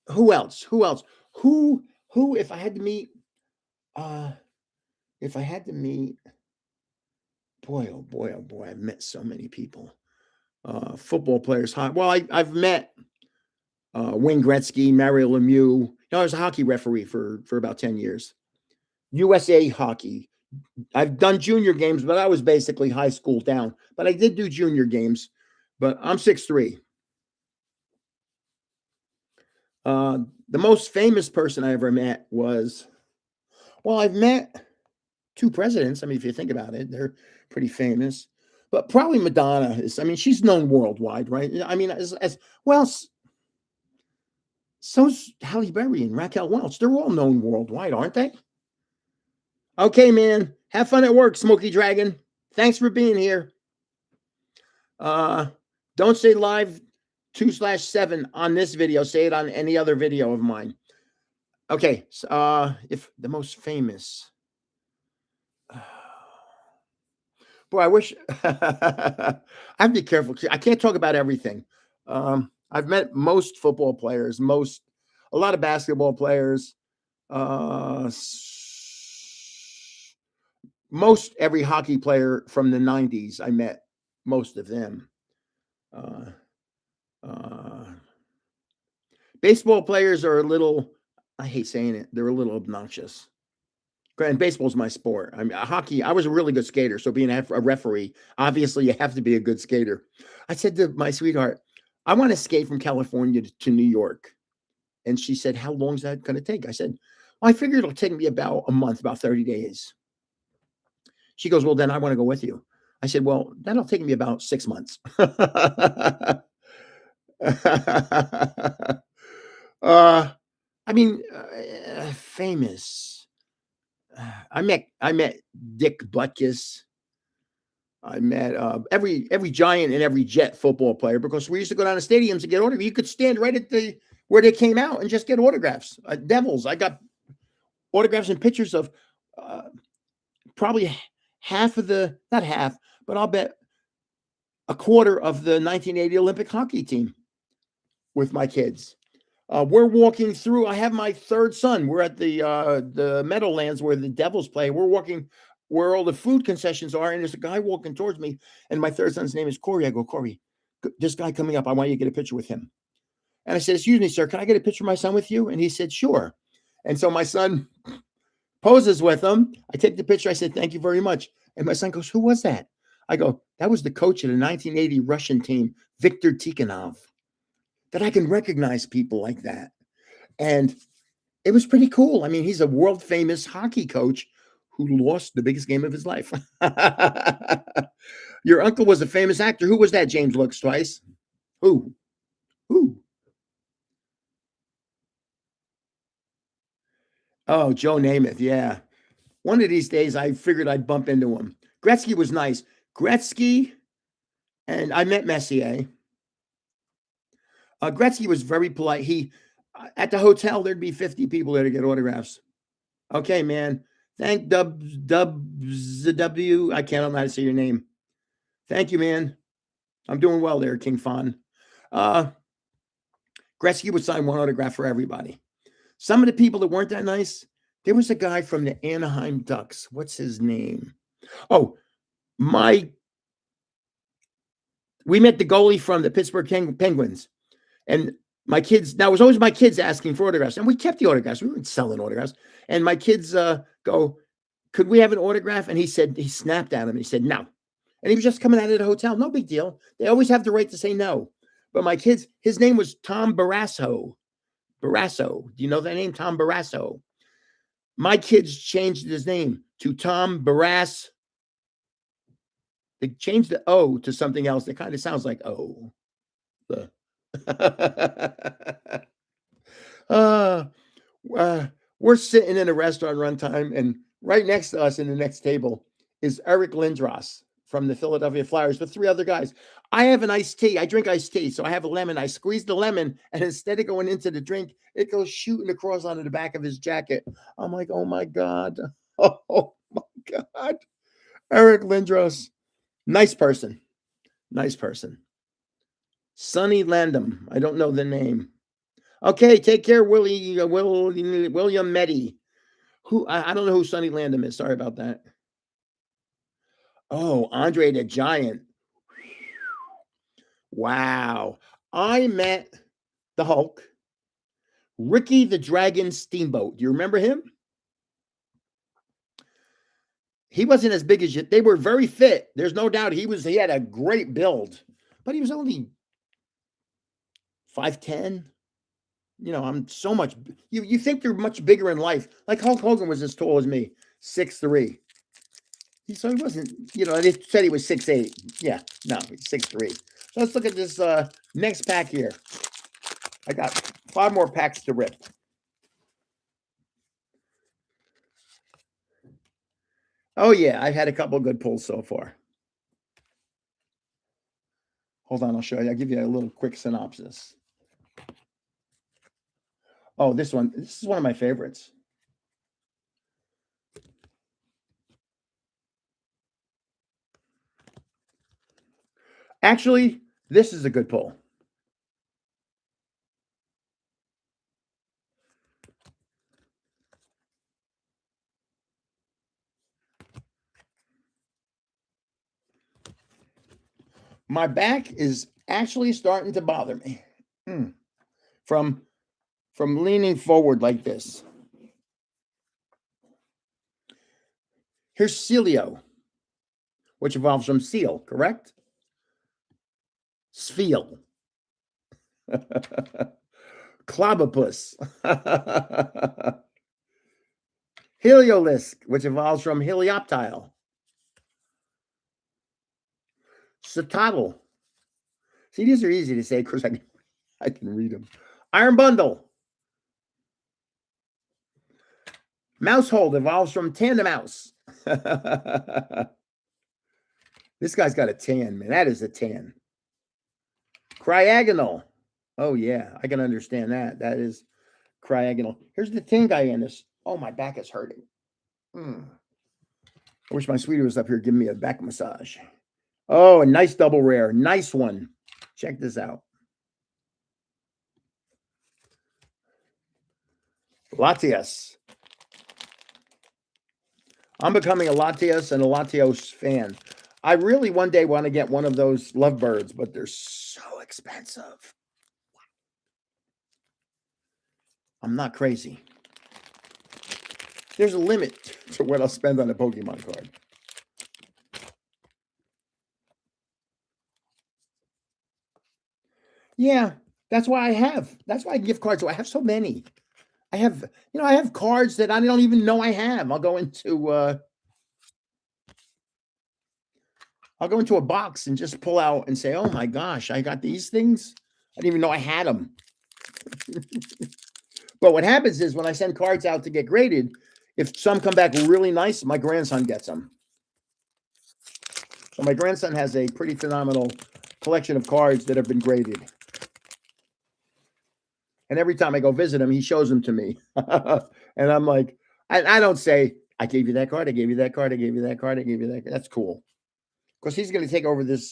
Who else? Who, if I had to meet, boy, oh boy, oh boy, I've met so many people. Football players. Well, I've met Wayne Gretzky, Mario Lemieux. I was a hockey referee for about 10 years. USA hockey. I've done junior games, but I was basically high school down. But I did do junior games. But I'm 6'3". The most famous person I ever met I've met 2 presidents. I mean, if you think about it, they're pretty famous. But probably Madonna she's known worldwide, right? I mean, as well, so's Halle Berry and Raquel Welch. They're all known worldwide, aren't they? Okay, man. Have fun at work, Smoky Dragon. Thanks for being here. Don't say live 2/7 on this video. Say it on any other video of mine. Okay. So, if the most famous. Boy, I wish I have to be careful. I can't talk about everything. I've met most football players, a lot of basketball players, most every hockey player from the 90s. I met most of them. Baseball players are I hate saying it, they're a little obnoxious. And baseball's my sport. I mean, hockey, I was a really good skater. So being a referee, obviously you have to be a good skater. I said to my sweetheart, I want to skate from California to New York. And she said, how long is that going to take? I said, well, I figure it'll take me about a month, about 30 days. She goes, well, then I want to go with you. I said, well, that'll take me about 6 months. uh, I mean, famous. I met Dick Butkus. I met every Giant and every Jet football player because we used to go down to stadiums to get autographs. You could stand right at the where they came out and just get autographs. Devils. I got autographs and pictures of probably half of the, not half, but I'll bet a quarter of the 1980 Olympic hockey team with my kids. We're walking through. I have my third son. We're at the Meadowlands where the Devils play. We're walking where all the food concessions are, and there's a guy walking towards me, and my third son's name is Corey. I go, Corey, this guy coming up, I want you to get a picture with him. And I said, excuse me, sir, can I get a picture of my son with you? And he said, sure. And so my son poses with him. I take the picture. I said, thank you very much. And my son goes, who was that? I go, that was the coach of the 1980 Russian team, Viktor Tikhonov. That I can recognize people like that. And it was pretty cool. I mean, he's a world famous hockey coach who lost the biggest game of his life. Your uncle was a famous actor. Who was that? James looks twice. Who? Oh, Joe Namath. Yeah. One of these days, I figured I'd bump into him. Gretzky was nice. Gretzky, and I met Messier. Gretzky was very polite. At the hotel, there'd be 50 people there to get autographs. Okay, man. Thank W. I can't know how to say your name. Thank you, man. I'm doing well there, King Fon. Gretzky would sign one autograph for everybody. Some of the people that weren't that nice, there was a guy from the Anaheim Ducks. What's his name? Oh, we met the goalie from the Pittsburgh Penguins. And my kids, now it was always my kids asking for autographs. And we kept the autographs. We weren't selling autographs. And my kids go, could we have an autograph? And he snapped at him. And he said, no. And he was just coming out of the hotel. No big deal. They always have the right to say no. But my kids, his name was Tom Barrasso. Barrasso. Do you know that name? Tom Barrasso. My kids changed his name to Tom Barras. They changed the O to something else that kind of sounds like O. We're sitting in a restaurant runtime, and right next to us in the next table is Eric Lindros from the Philadelphia Flyers with three other guys. I have an iced tea. I drink iced tea, so I have a lemon. I squeeze the lemon, and instead of going into the drink, it goes shooting across onto the back of his jacket. I'm like, oh my God. Oh my God. Eric Lindros. Nice person. Nice person. Sonny Landham. I don't know the name. Okay, take care, William Meddy. I don't know who Sonny Landham is. Sorry about that. Oh, Andre the Giant. Wow. I met the Hulk, Ricky the Dragon Steamboat. Do you remember him? He wasn't as big as you. They were very fit. There's no doubt he had a great build, but he was only 5'10". You know, I'm so much. You think you're much bigger in life. Like Hulk Hogan was as tall as me, 6'3". So he wasn't, they said he was 6'8". Yeah, no, he's 6'3". So let's look at this next pack here. I got 5 more packs to rip. Oh, yeah, I've had a couple of good pulls so far. Hold on, I'll show you. I'll give you a little quick synopsis. Oh, this is one of my favorites. Actually, this is a good pull. My back is actually starting to bother me from leaning forward like this. Here's Celio, which evolves from seal, correct? Spheal. Clobopus. Heliolisk, which evolves from helioptile. Satotl. See, these are easy to say because I can read them. Iron Bundle. Mousehold evolves from Tandem Mouse. This guy's got a tan, man. That is a tan. Cryagonal. Oh, yeah. I can understand that. That is cryagonal. Here's the tin guy in this. Oh, my back is hurting. I wish my sweetie was up here giving me a back massage. Oh, a nice double rare. Nice one. Check this out. Latias. I'm becoming a Latias and a Latios fan. I really one day want to get one of those lovebirds, but they're so expensive. I'm not crazy. There's a limit to what I'll spend on a Pokemon card. Yeah, that's why I gift cards. So I have so many. I have cards that I don't even know I have. I'll go into a box and just pull out and say, "Oh my gosh, I got these things. I didn't even know I had them." But what happens is when I send cards out to get graded, if some come back really nice, my grandson gets them. So my grandson has a pretty phenomenal collection of cards that have been graded. And every time I go visit him, he shows them to me. And I'm like, I don't say, I gave you that card, I gave you that card, I gave you that card, I gave you that card. That's cool. Because he's going to take over this.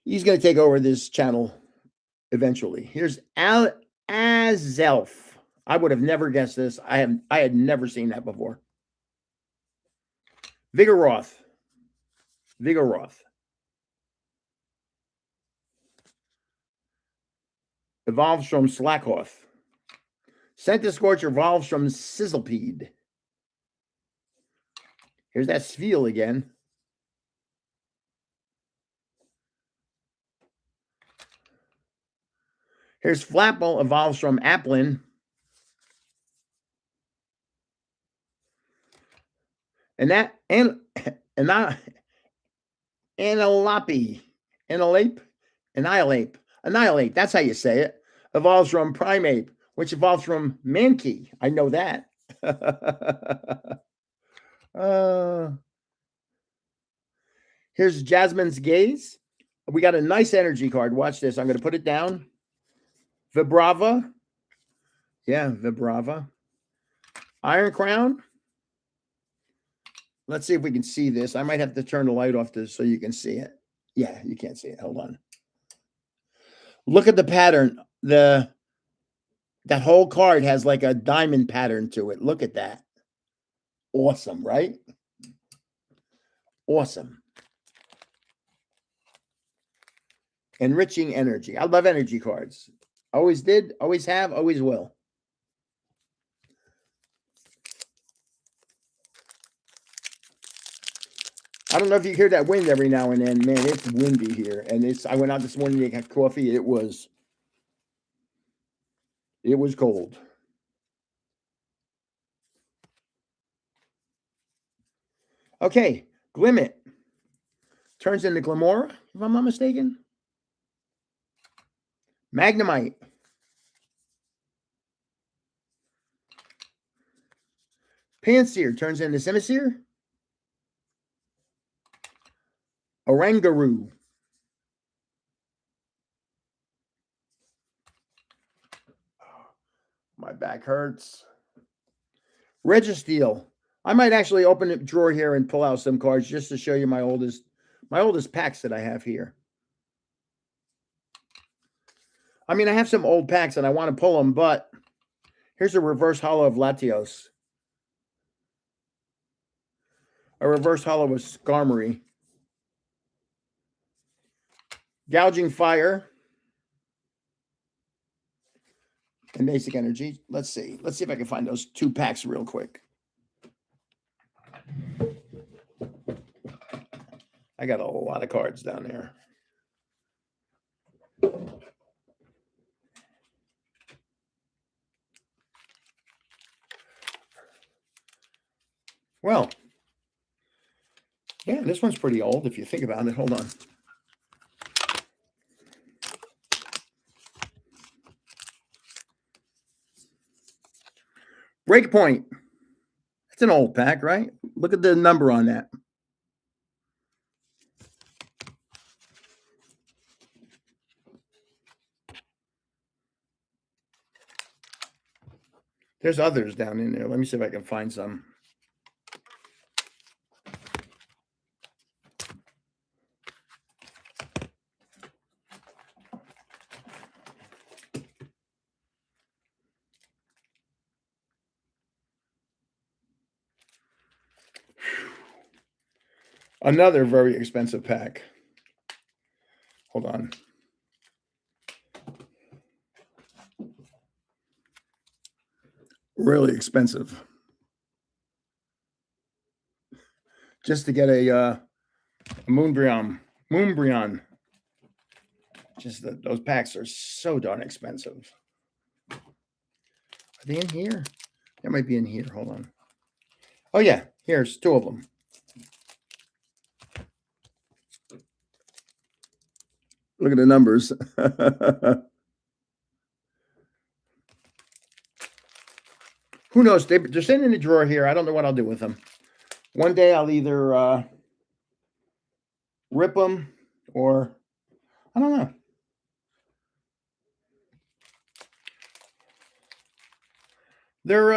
He's going to take over this channel eventually. Here's Azelf. I would have never guessed this. I had never seen that before. Vigoroth. Evolves from Slackhoth. Centiscorch evolves from Sizzlepede. Here's that Sfeel again. Here's Flapple evolves from Applin. And that Annihilate. That's how you say it. Evolves from Primeape, which evolves from Mankey. I know that. Here's Jasmine's Gaze. We got a nice energy card. Watch this. I'm going to put it down. Vibrava. Yeah, Vibrava. Iron Crown. Let's see if we can see this. I might have to turn the light off so you can see it. Yeah, you can't see it. Hold on. Look at the pattern. That whole card has like a diamond pattern to it. Look at that. Awesome, right? Awesome. Enriching energy. I love energy cards. Always did, always have, always will. I don't know if you hear that wind every now and then. Man, it's windy here. And I went out this morning to get coffee. It was cold. Okay, Glimmet turns into Glamora, if I'm not mistaken. Magnemite. Panseer turns into Simisear. Orangaroo. My back hurts. Registeel. I might actually open a drawer here and pull out some cards just to show you my oldest packs that I have here. I mean, I have some old packs and I want to pull them, but here's a reverse holo of Latios. A reverse holo of Skarmory. Gouging Fire. And Basic Energy. Let's see. Let's see if I can find those 2 packs real quick. I got a lot of cards down there. Well, yeah, This one's pretty old if you think about it. Hold on. Breakpoint. It's an old pack, right? Look at the number on that. There's others down in there. Let me see if I can find some. Another very expensive pack. Hold on. Really expensive. Just to get a Moonbryon. Just those packs are so darn expensive. Are they in here? They might be in here. Hold on. Oh yeah, here's 2 of them. Look at the numbers. Who knows? They're sitting in the drawer here. I don't know what I'll do with them. One day I'll either rip them or I don't know. They're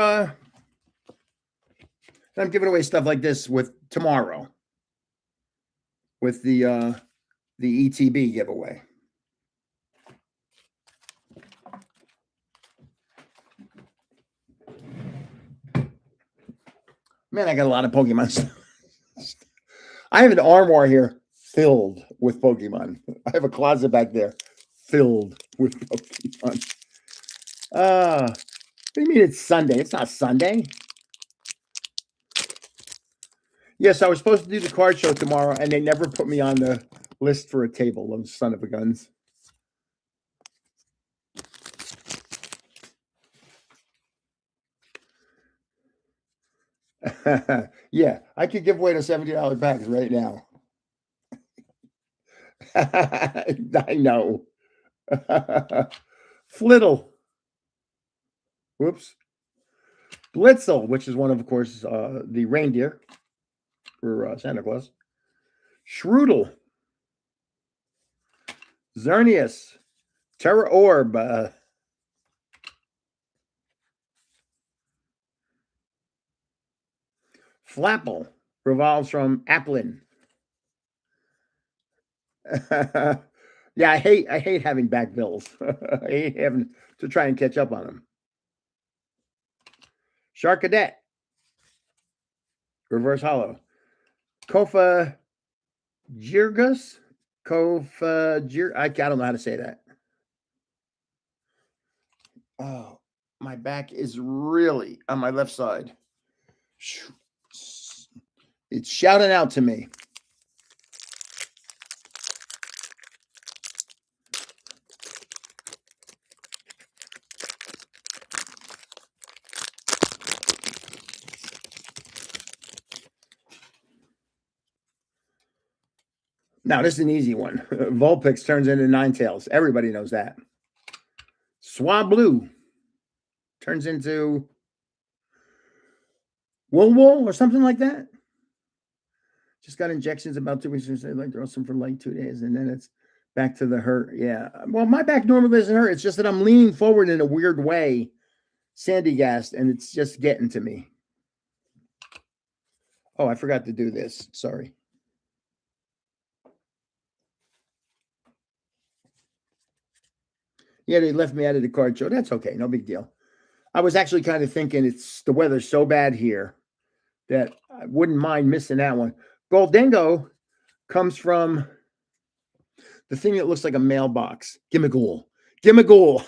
I'm giving away stuff like this with tomorrow with the ETB giveaway. Man, I got a lot of Pokemon stuff. I have an armoire here filled with Pokemon. I have a closet back there filled with Pokemon. What do you mean it's Sunday? It's not Sunday. Yes, I was supposed to do the card show tomorrow, and they never put me on the list for a table, those son of a guns. Yeah, I could give away the $70 packs right now. I know. Flittle. Whoops. Blitzel, which is one of course, the reindeer for Santa Claus. Shroodle. Xerneas. Terra Orb. Flapple revolves from Applin. Yeah, I hate having back bills. I hate having to try and catch up on them. Sharkadet. Reverse hollow. Kofa Jirgus. I don't know how to say that. Oh, my back is really on my left side. It's shouting out to me. Now, this is an easy one. Vulpix turns into Ninetales. Everybody knows that. Swablu turns into Wool or something like that. Just got injections about 2 weeks ago. They like throw some for like 2 days, and then it's back to the hurt. Yeah. Well, my back normally doesn't hurt. It's just that I'm leaning forward in a weird way, sandy gassed, and it's just getting to me. Oh, I forgot to do this. Sorry. Yeah, they left me out of the card show. That's okay. No big deal. I was actually kind of thinking it's the weather's so bad here that I wouldn't mind missing that one. Goldengo comes from the thing that looks like a mailbox. Gimmighoul. Gimmighoul.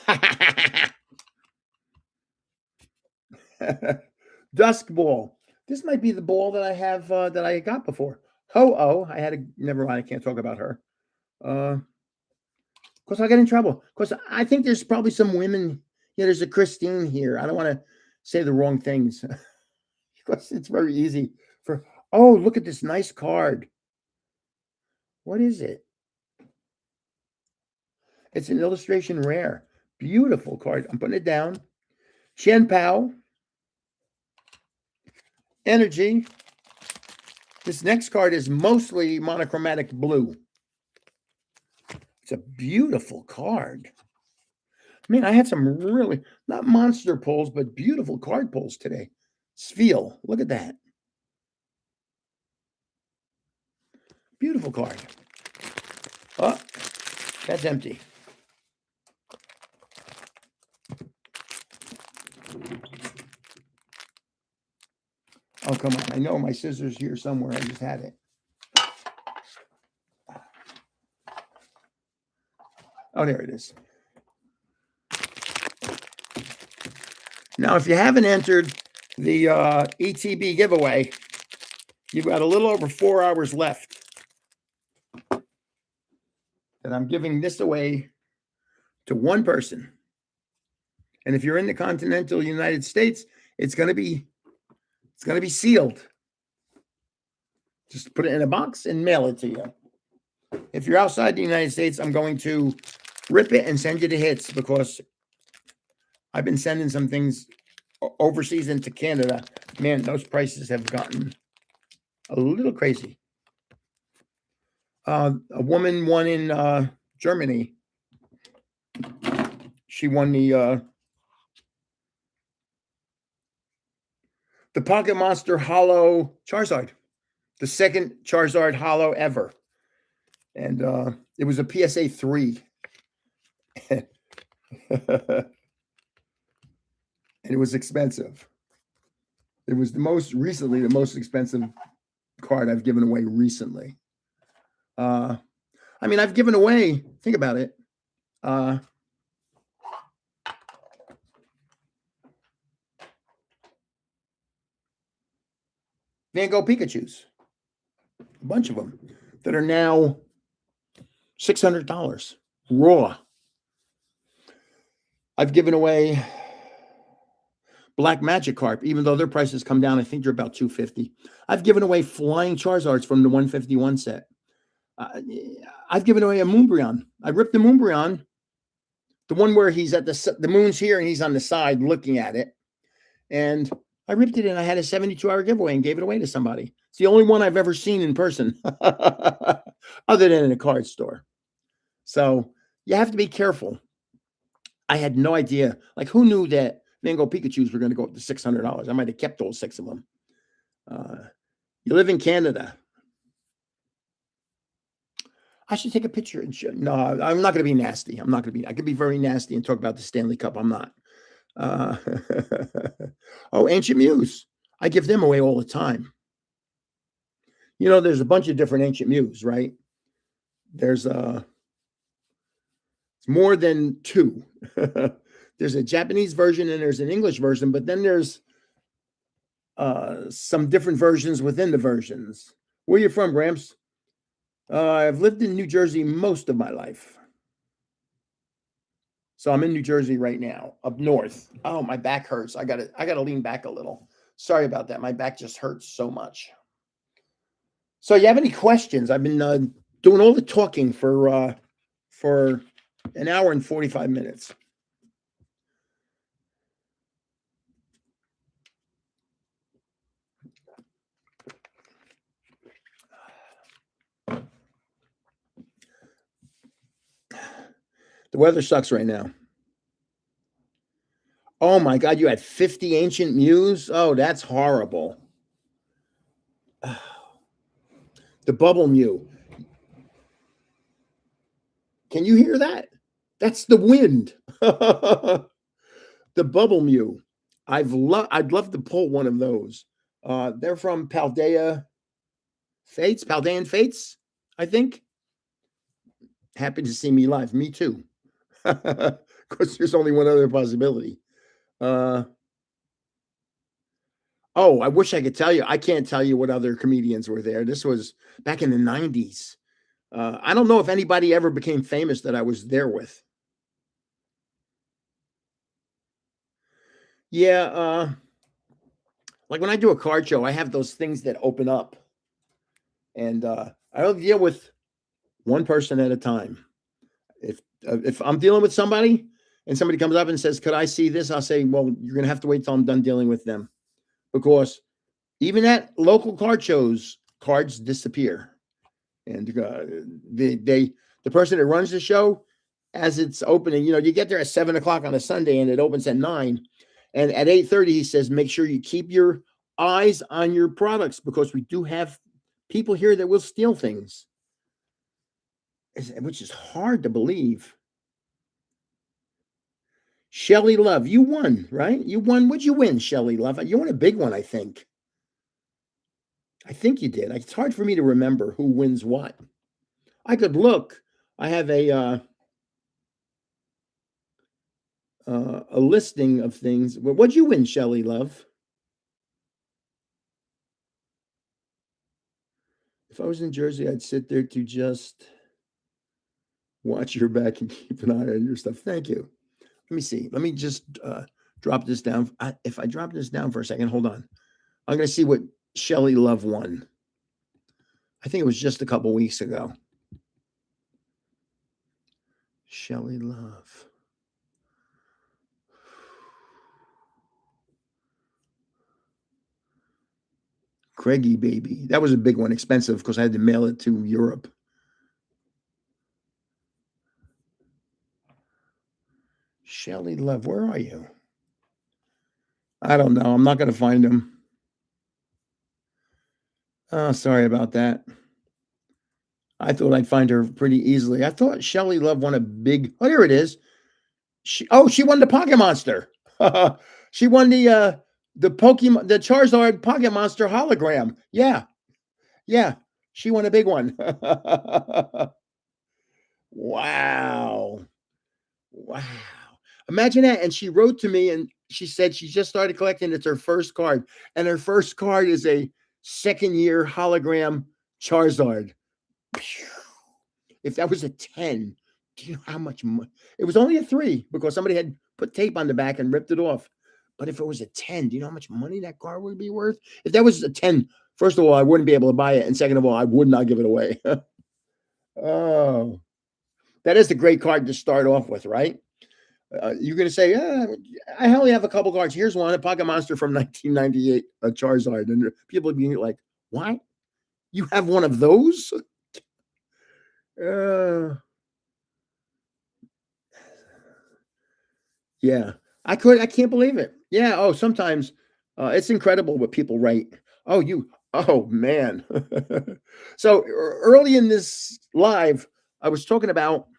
Dusk Ball. This might be the ball that I have that I got before. Ho-Oh. Never mind. I can't talk about her. Because I get in trouble. Because I think there's probably some women. Yeah, there's a Christine here. I don't want to say the wrong things. Because it's very easy for, oh, look at this nice card. What is it? It's an illustration rare. Beautiful card. I'm putting it down. Chen Pao. Energy. This next card is mostly monochromatic blue. It's a beautiful card. Man, I had some really, not monster pulls, but beautiful card pulls today. Sfeel. Look at that. Beautiful card. Oh, that's empty. Oh, come on. I know my scissors here somewhere. I just had it. Oh, there it is. Now, if you haven't entered the ETB giveaway, you've got a little over 4 hours left. And I'm giving this away to one person. And if you're in the continental United States, it's going to be sealed. Just put it in a box and mail it to you. If you're outside the United States, I'm going to rip it and send you the hits because I've been sending some things overseas into Canada. Man, those prices have gotten a little crazy. A woman won in Germany. She won the Pocket Monster Hollow Charizard, the second Charizard Hollow ever. And it was a PSA 3. And it was expensive. It was the most expensive card I've given away recently. I mean, I've given away, think about it. Van Gogh Pikachus, a bunch of them that are now $600 raw. I've given away Black Magikarp, even though their prices come down. I think they're about $250. I've given away Flying Charizards from the 151 set. I've given away a Moonbryon. I ripped the Moonbryon, the one where he's at the moon's here and he's on the side looking at it. And I ripped it and I had a 72-hour giveaway and gave it away to somebody. It's the only one I've ever seen in person other than in a card store. So you have to be careful. I had no idea. Like, who knew that Van Gogh Pikachus were going to go up to $600? I might have kept all 6 of them. You live in Canada. I should take a picture and show. No, I'm not going to be nasty. I could be very nasty and talk about the Stanley Cup. I'm not. Oh, Ancient Muse. I give them away all the time. You know, there's a bunch of different Ancient Muse, right? There's more than 2. There's a Japanese version and there's an English version, but then there's some different versions within the versions. Where are you from, Gramps? I've lived in New Jersey most of my life. So I'm in New Jersey right now, up north. Oh, my back hurts. I gotta lean back a little. Sorry about that. My back just hurts so much. So you have any questions? I've been doing all the talking for an hour and 45 minutes. The weather sucks right now. Oh my God, you had 50 Ancient Muse? Oh, that's horrible. The Bubble Mew. Can you hear that? That's the wind. The Bubble Mew. I'd love to pull one of those. They're from Paldean Fates, I think. Happy to see me live. Me too. Because there's only one other possibility. Oh, I wish I could tell you. I can't tell you what other comedians were there. This was back in the 90s. I don't know if anybody ever became famous that I was there with. Yeah, like when I do a card show, I have those things that open up. And I don't deal with one person at a time. If I'm dealing with somebody and somebody comes up and says, "Could I see this?" I'll say, "Well, you're going to have to wait till I'm done dealing with them," because even at local card shows, cards disappear, and the person that runs the show, as it's opening, you get there at 7 o'clock on a Sunday and it opens at 9, and at 8:30 he says, "Make sure you keep your eyes on your products because we do have people here that will steal things," which is hard to believe. Shelly Love, you won, right? You won. What'd you win, Shelly Love? You won a big one, I think. I think you did. It's hard for me to remember who wins what. I could look. I have a listing of things. What'd you win, Shelly Love? If I was in Jersey, I'd sit there to just watch your back and keep an eye on your stuff. Thank you. Let me see. Let me just drop this down. If I drop this down for a second, hold on. I'm going to see what Shelly Love won. I think it was just a couple weeks ago. Shelly Love. Craigie Baby. That was a big one, expensive because I had to mail it to Europe. Shelly Love, where are you? I don't know. I'm not going to find him. Oh, sorry about that. I thought I'd find her pretty easily. I thought Shelly Love won a big. Oh, here it is. She won the Pocket Monster. She won the Pokemon, the Charizard Pocket Monster hologram. Yeah, yeah. She won a big one. Wow. Wow. Imagine that. And she wrote to me and she said she just started collecting. It's her first card. And her first card is a second year hologram Charizard. If that was a 10, do you know how much money? It was only a 3 because somebody had put tape on the back and ripped it off. But if it was a 10, do you know how much money that card would be worth? If that was a 10, first of all, I wouldn't be able to buy it. And second of all, I would not give it away. Oh, that is a great card to start off with, right? You're going to say, I only have a couple cards. Here's one, a Pocket Monster from 1998, a Charizard. And people would be like, what? You have one of those? Yeah. I can't believe it. Yeah. Oh, sometimes it's incredible what people write. Oh, man. So early in this live, I was talking about,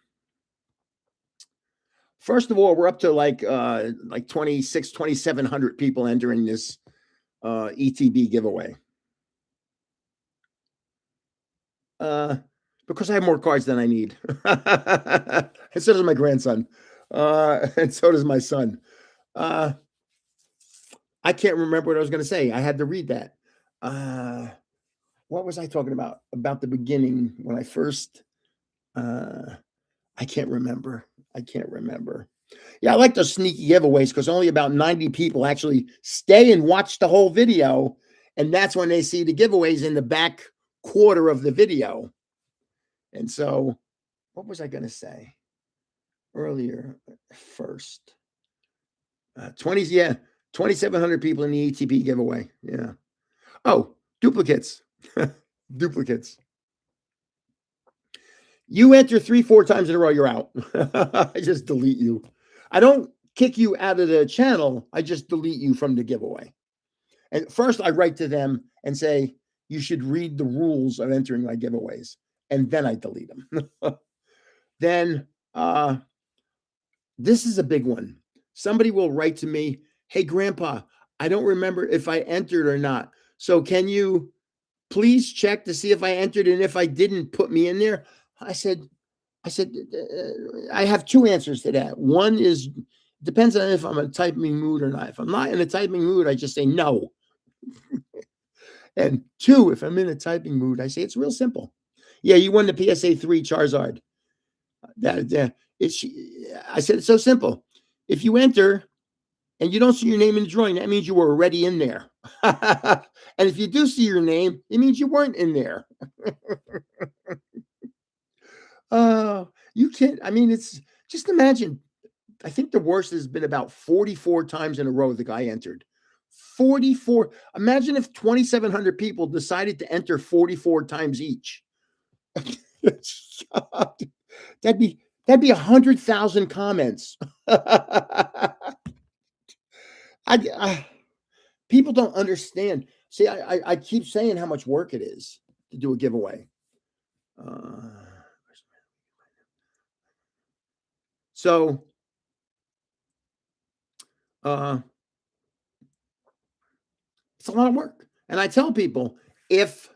first of all, we're up to like 2,700 people entering this ETB giveaway. Because I have more cards than I need. And so does my grandson. And so does my son. I can't remember what I was going to say. I had to read that. What was I talking about? About the beginning when I first. I can't remember. Yeah, I like those sneaky giveaways because only about 90 people actually stay and watch the whole video. And that's when they see the giveaways in the back quarter of the video. And so, what was I going to say earlier? First, 2,700 people in the ETP giveaway. Yeah. Oh, duplicates. Duplicates. You enter 3-4 times in a row, you're out. I just delete you. I don't kick you out of the channel. I just delete you from the giveaway. And first, I write to them and say, you should read the rules of entering my giveaways. And then I delete them. Then, this is a big one. Somebody will write to me, hey, Grandpa, I don't remember if I entered or not. So can you please check to see if I entered? And if I didn't, put me in there. I said, I have 2 answers to that. One is, depends on if I'm in a typing mood or not. If I'm not in a typing mood, I just say no. And 2, if I'm in a typing mood, I say it's real simple. Yeah, you won the PSA 3 Charizard. I said it's so simple. If you enter and you don't see your name in the drawing, that means you were already in there. And if you do see your name, it means you weren't in there. You can't. I mean, it's just imagine. I think the worst has been about 44 times in a row the guy entered. 44. Imagine if 2,700 people decided to enter 44 times each. that'd be that'd be 100,000 comments. I people don't understand. See, I keep saying how much work it is to do a giveaway. Uh, so uh, it's a lot of work, and I tell people if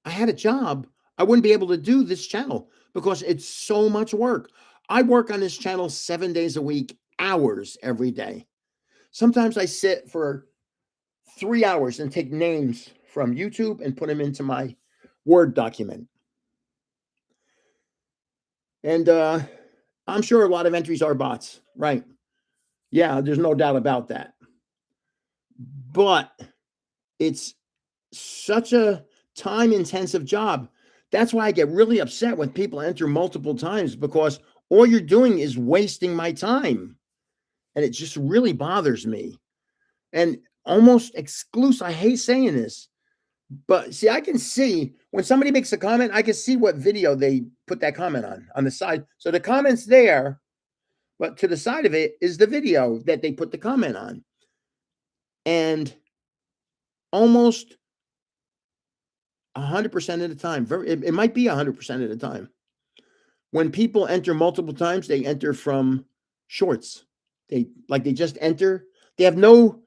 I had a job, I wouldn't be able to do this channel because it's so much work. I work on this channel 7 days a week, hours every day. Sometimes I sit for 3 hours and take names from YouTube and put them into my Word document. And I'm sure a lot of entries are bots, right? Yeah, there's no doubt about that. But it's such a time intensive job. That's why I get really upset when people enter multiple times because all you're doing is wasting my time. And it just really bothers me. And almost exclusive, I hate saying this, but see, I can see when somebody makes a comment, I can see what video they put that comment on the side. So the comment's there, but to the side of it is the video that they put the comment on. And almost 100% of the time, it might be 100% of the time, when people enter multiple times, they enter from shorts. They just enter. They have no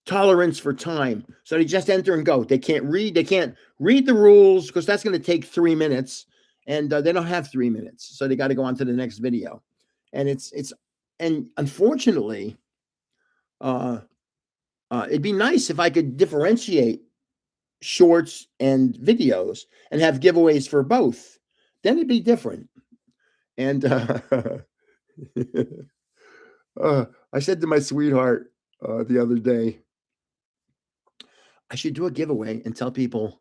tolerance for time, so they just enter and go. They can't read. They can't read the rules because that's going to take 3 minutes, and they don't have 3 minutes, so they got to go on to the next video. And and unfortunately, it'd be nice if I could differentiate shorts and videos and have giveaways for both. Then it'd be different. And I said to my sweetheart the other day, I should do a giveaway and tell people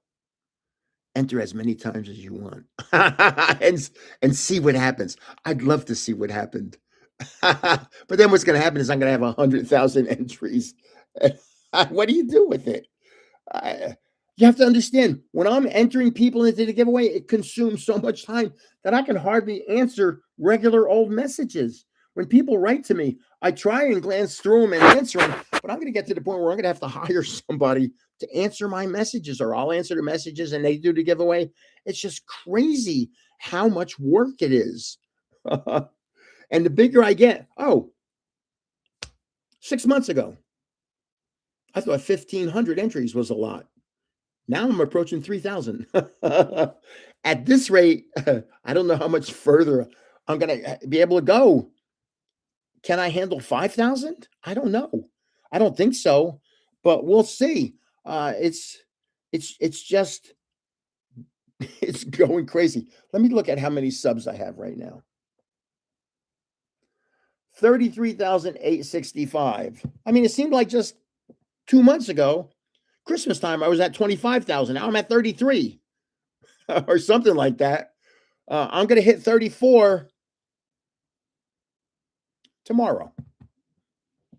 enter as many times as you want and see what happens. I'd love to see what happened. But then what's going to happen is I'm going to have 100,000 entries. What do you do with it? You have to understand when I'm entering people into the giveaway, it consumes so much time that I can hardly answer regular old messages. When people write to me, I try and glance through them and answer them, but I'm going to get to the point where I'm going to have to hire somebody to answer my messages, or I'll answer the messages and they do the giveaway. It's just crazy how much work it is. And the bigger I get, 6 months ago, I thought 1,500 entries was a lot. Now I'm approaching 3,000. At this rate, I don't know how much further I'm going to be able to go. Can I handle 5,000? I don't know. I don't think so, but we'll see. It's just it's going crazy. Let me look at how many subs I have right now. 33,865. I mean, it seemed like just 2 months ago, Christmas time, I was at 25,000. Now I'm at 33 or something like that. I'm going to hit 34 tomorrow.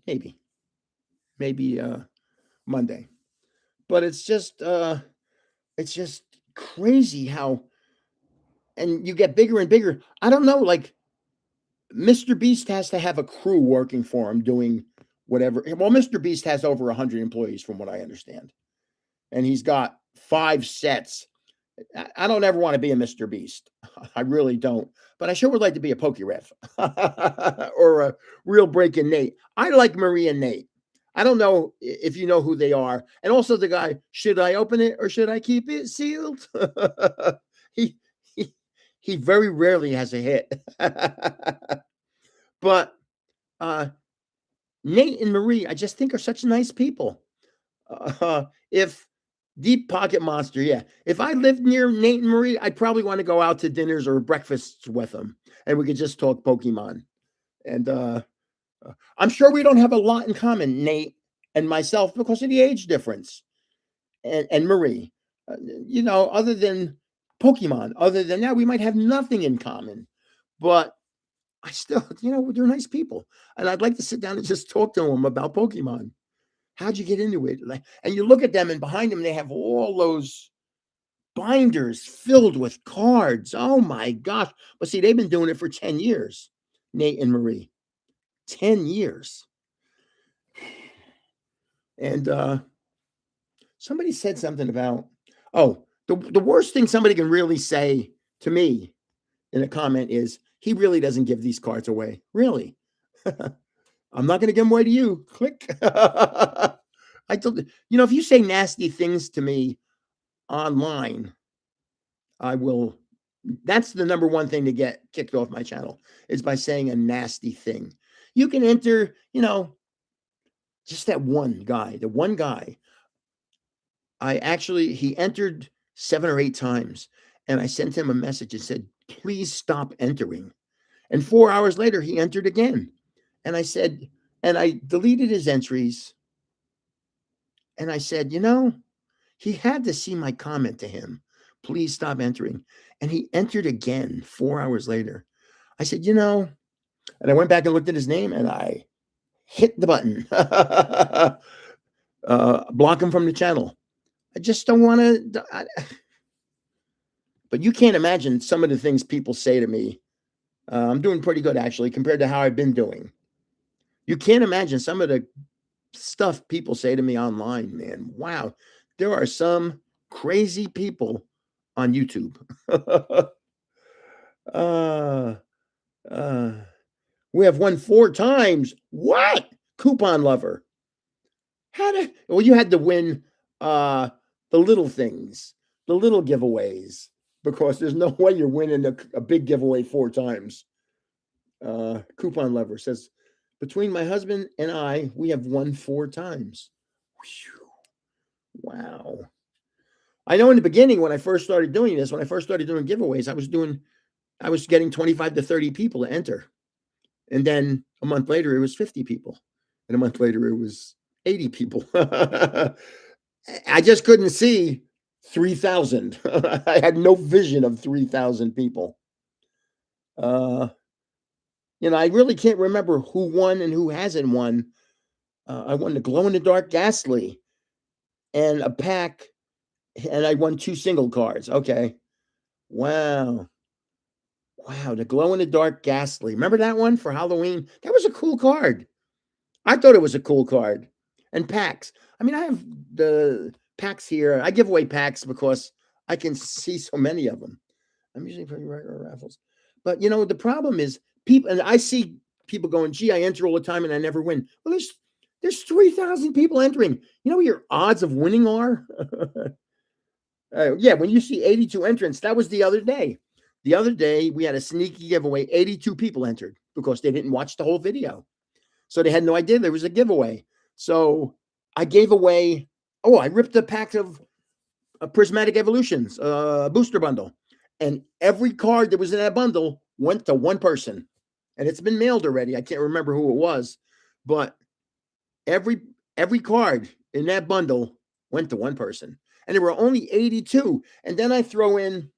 Maybe Monday. But it's just crazy how, and you get bigger and bigger. I don't know, like Mr. Beast has to have a crew working for him doing whatever. Well, Mr. Beast has over 100 employees from what I understand. And he's got 5 sets. I don't ever want to be a Mr. Beast. I really don't. But I sure would like to be a Pokéref or a Real Breaking Nate. I like Marie and Nate. I don't know if you know who they are. And also the guy, should I open it or should I keep it sealed? he, he very rarely has a hit. But Nate and Marie, I just think are such nice people. If Deep Pocket Monster, yeah. If I lived near Nate and Marie, I'd probably want to go out to dinners or breakfasts with them, and we could just talk Pokemon. And I'm sure we don't have a lot in common, Nate and myself, because of the age difference, and Marie. Other than Pokemon. Other than that, we might have nothing in common. But I still, they're nice people. And I'd like to sit down and just talk to them about Pokemon. How'd you get into it? And you look at them, and behind them, they have all those binders filled with cards. Oh my gosh. But see, they've been doing it for 10 years, Nate and Marie. 10 years. And somebody said something about, the worst thing somebody can really say to me in a comment is, he really doesn't give these cards away. Really? I'm not going to give them away to you. Click. I told if you say nasty things to me online, I will. That's the number one thing to get kicked off my channel, is by saying a nasty thing. You can enter, just that one guy, the one guy. He entered 7 or 8 times, and I sent him a message and said, please stop entering. And 4 hours later, he entered again. And I said, and I deleted his entries. And I said, he had to see my comment to him, please stop entering. And he entered again 4 hours later. I said, and I went back and looked at his name, and I hit the button, block him from the channel. I just don't want to. But you can't imagine some of the things people say to me. I'm doing pretty good, actually, compared to how I've been doing. You can't imagine some of the stuff people say to me online, man. Wow. There are some crazy people on YouTube. We have won 4 times. What? Coupon lover. You had to win the little things, the little giveaways, because there's no way you're winning a big giveaway 4 times. Coupon lover says, between my husband and I, we have won 4 times. Whew. Wow. I know in the beginning, when I first started doing this, when I first started doing giveaways, I was getting 25 to 30 people to enter. And then a month later, it was 50 people. And a month later, it was 80 people. I just couldn't see 3,000. I had no vision of 3,000 people. I really can't remember who won and who hasn't won. I won the glow-in-the-dark Ghastly and a pack, and I won 2 single cards. Okay. Wow. The glow-in-the-dark Ghastly. Remember that one for Halloween? That was a cool card. I thought it was a cool card. And packs. I mean, I have the packs here. I give away packs because I can see so many of them. I'm usually putting regular raffles. But, the problem is people, and I see people going, gee, I enter all the time and I never win. Well, there's 3,000 people entering. You know what your odds of winning are? When you see 82 entrants, that was the other day. The other day, we had a sneaky giveaway. 82 people entered because they didn't watch the whole video. So they had no idea there was a giveaway. So I gave away, I ripped a pack of Prismatic Evolutions, booster bundle. And every card that was in that bundle went to one person. And it's been mailed already. I can't remember who it was. But every card in that bundle went to one person. And there were only 82. And then I throw in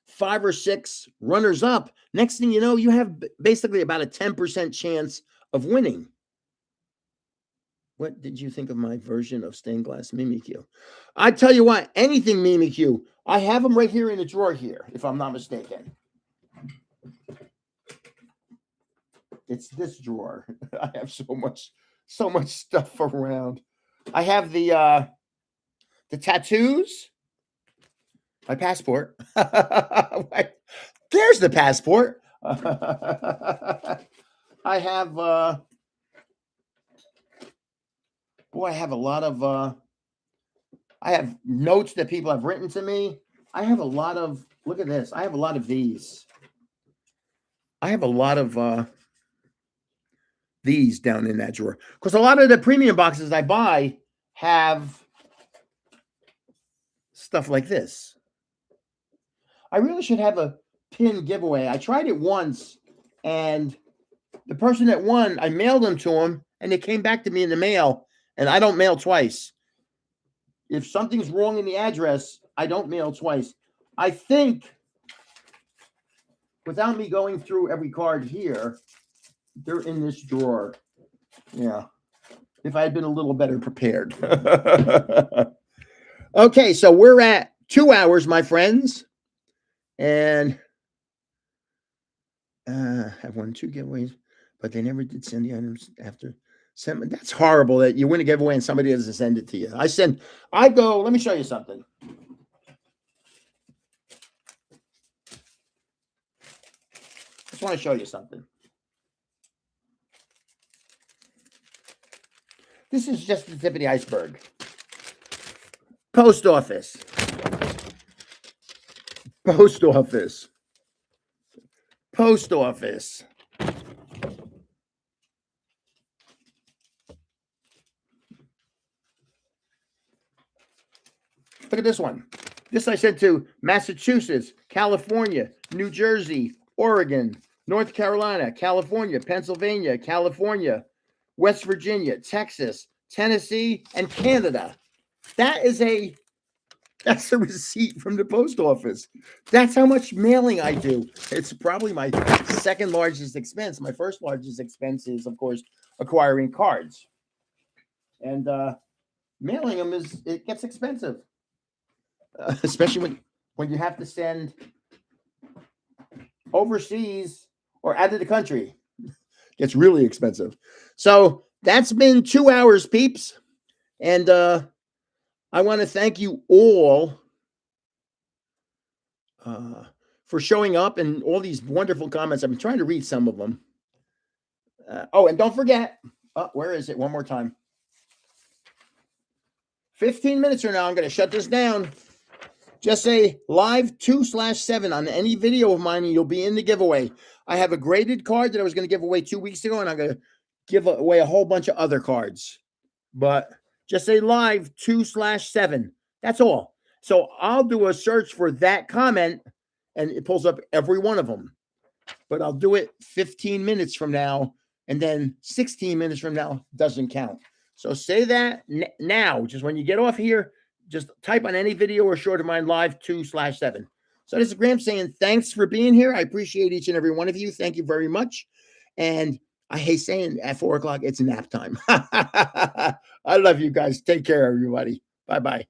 5 or 6 runners up. Next thing you know, you have basically about a 10% chance of winning. What did you think of my version of stained glass Mimikyu? I tell you what, anything Mimikyu, I have them right here in the drawer here, if I'm not mistaken. It's this drawer. I have so much stuff around. I have the tattoos. My passport. There's the passport. I have I have a lot of I have notes that people have written to me. I have a lot of, look at this. I have a lot of these. I have a lot of these down in that drawer, because a lot of the premium boxes I buy have stuff like this. I really should have a pin giveaway. I tried it once, and the person that won, I mailed them to him, and they came back to me in the mail, and I don't mail twice. If something's wrong in the address, I don't mail twice. I think without me going through every card here, they're in this drawer. Yeah. If I had been a little better prepared. Okay, so we're at 2 hours, my friends. And I've won 2 giveaways, but they never did send the items after. That's horrible that you win a giveaway and somebody doesn't send it to you. Let me show you something. Just want to show you something. This is just the tip of the iceberg. Post office. Post office. Post office. Look at this one. This I sent to Massachusetts, California, New Jersey, Oregon, North Carolina, California, Pennsylvania, California, West Virginia, Texas, Tennessee, and Canada. That's a receipt from the post office. That's how much mailing I do. It's probably my second largest expense. My first largest expense is, of course, acquiring cards. And mailing them it gets expensive. Especially when you have to send overseas or out of the country. It's really expensive. So that's been 2 hours, peeps. And I want to thank you all for showing up and all these wonderful comments. I've been trying to read some of them. And don't forget, where is it? One more time. 15 minutes from now, I'm going to shut this down. Just say live 2/7 on any video of mine, and you'll be in the giveaway. I have a graded card that I was going to give away 2 weeks ago, and I'm going to give away a whole bunch of other cards. But just say live 2/7. That's all. So I'll do a search for that comment, and it pulls up every one of them. But I'll do it 15 minutes from now, and then 16 minutes from now doesn't count. So say that now, just when you get off here. Just type on any video or short of mine live 2/7. So this is Gramps saying thanks for being here. I appreciate each and every one of you. Thank you very much. And I hate saying at 4 o'clock, it's nap time. I love you guys. Take care, everybody. Bye-bye.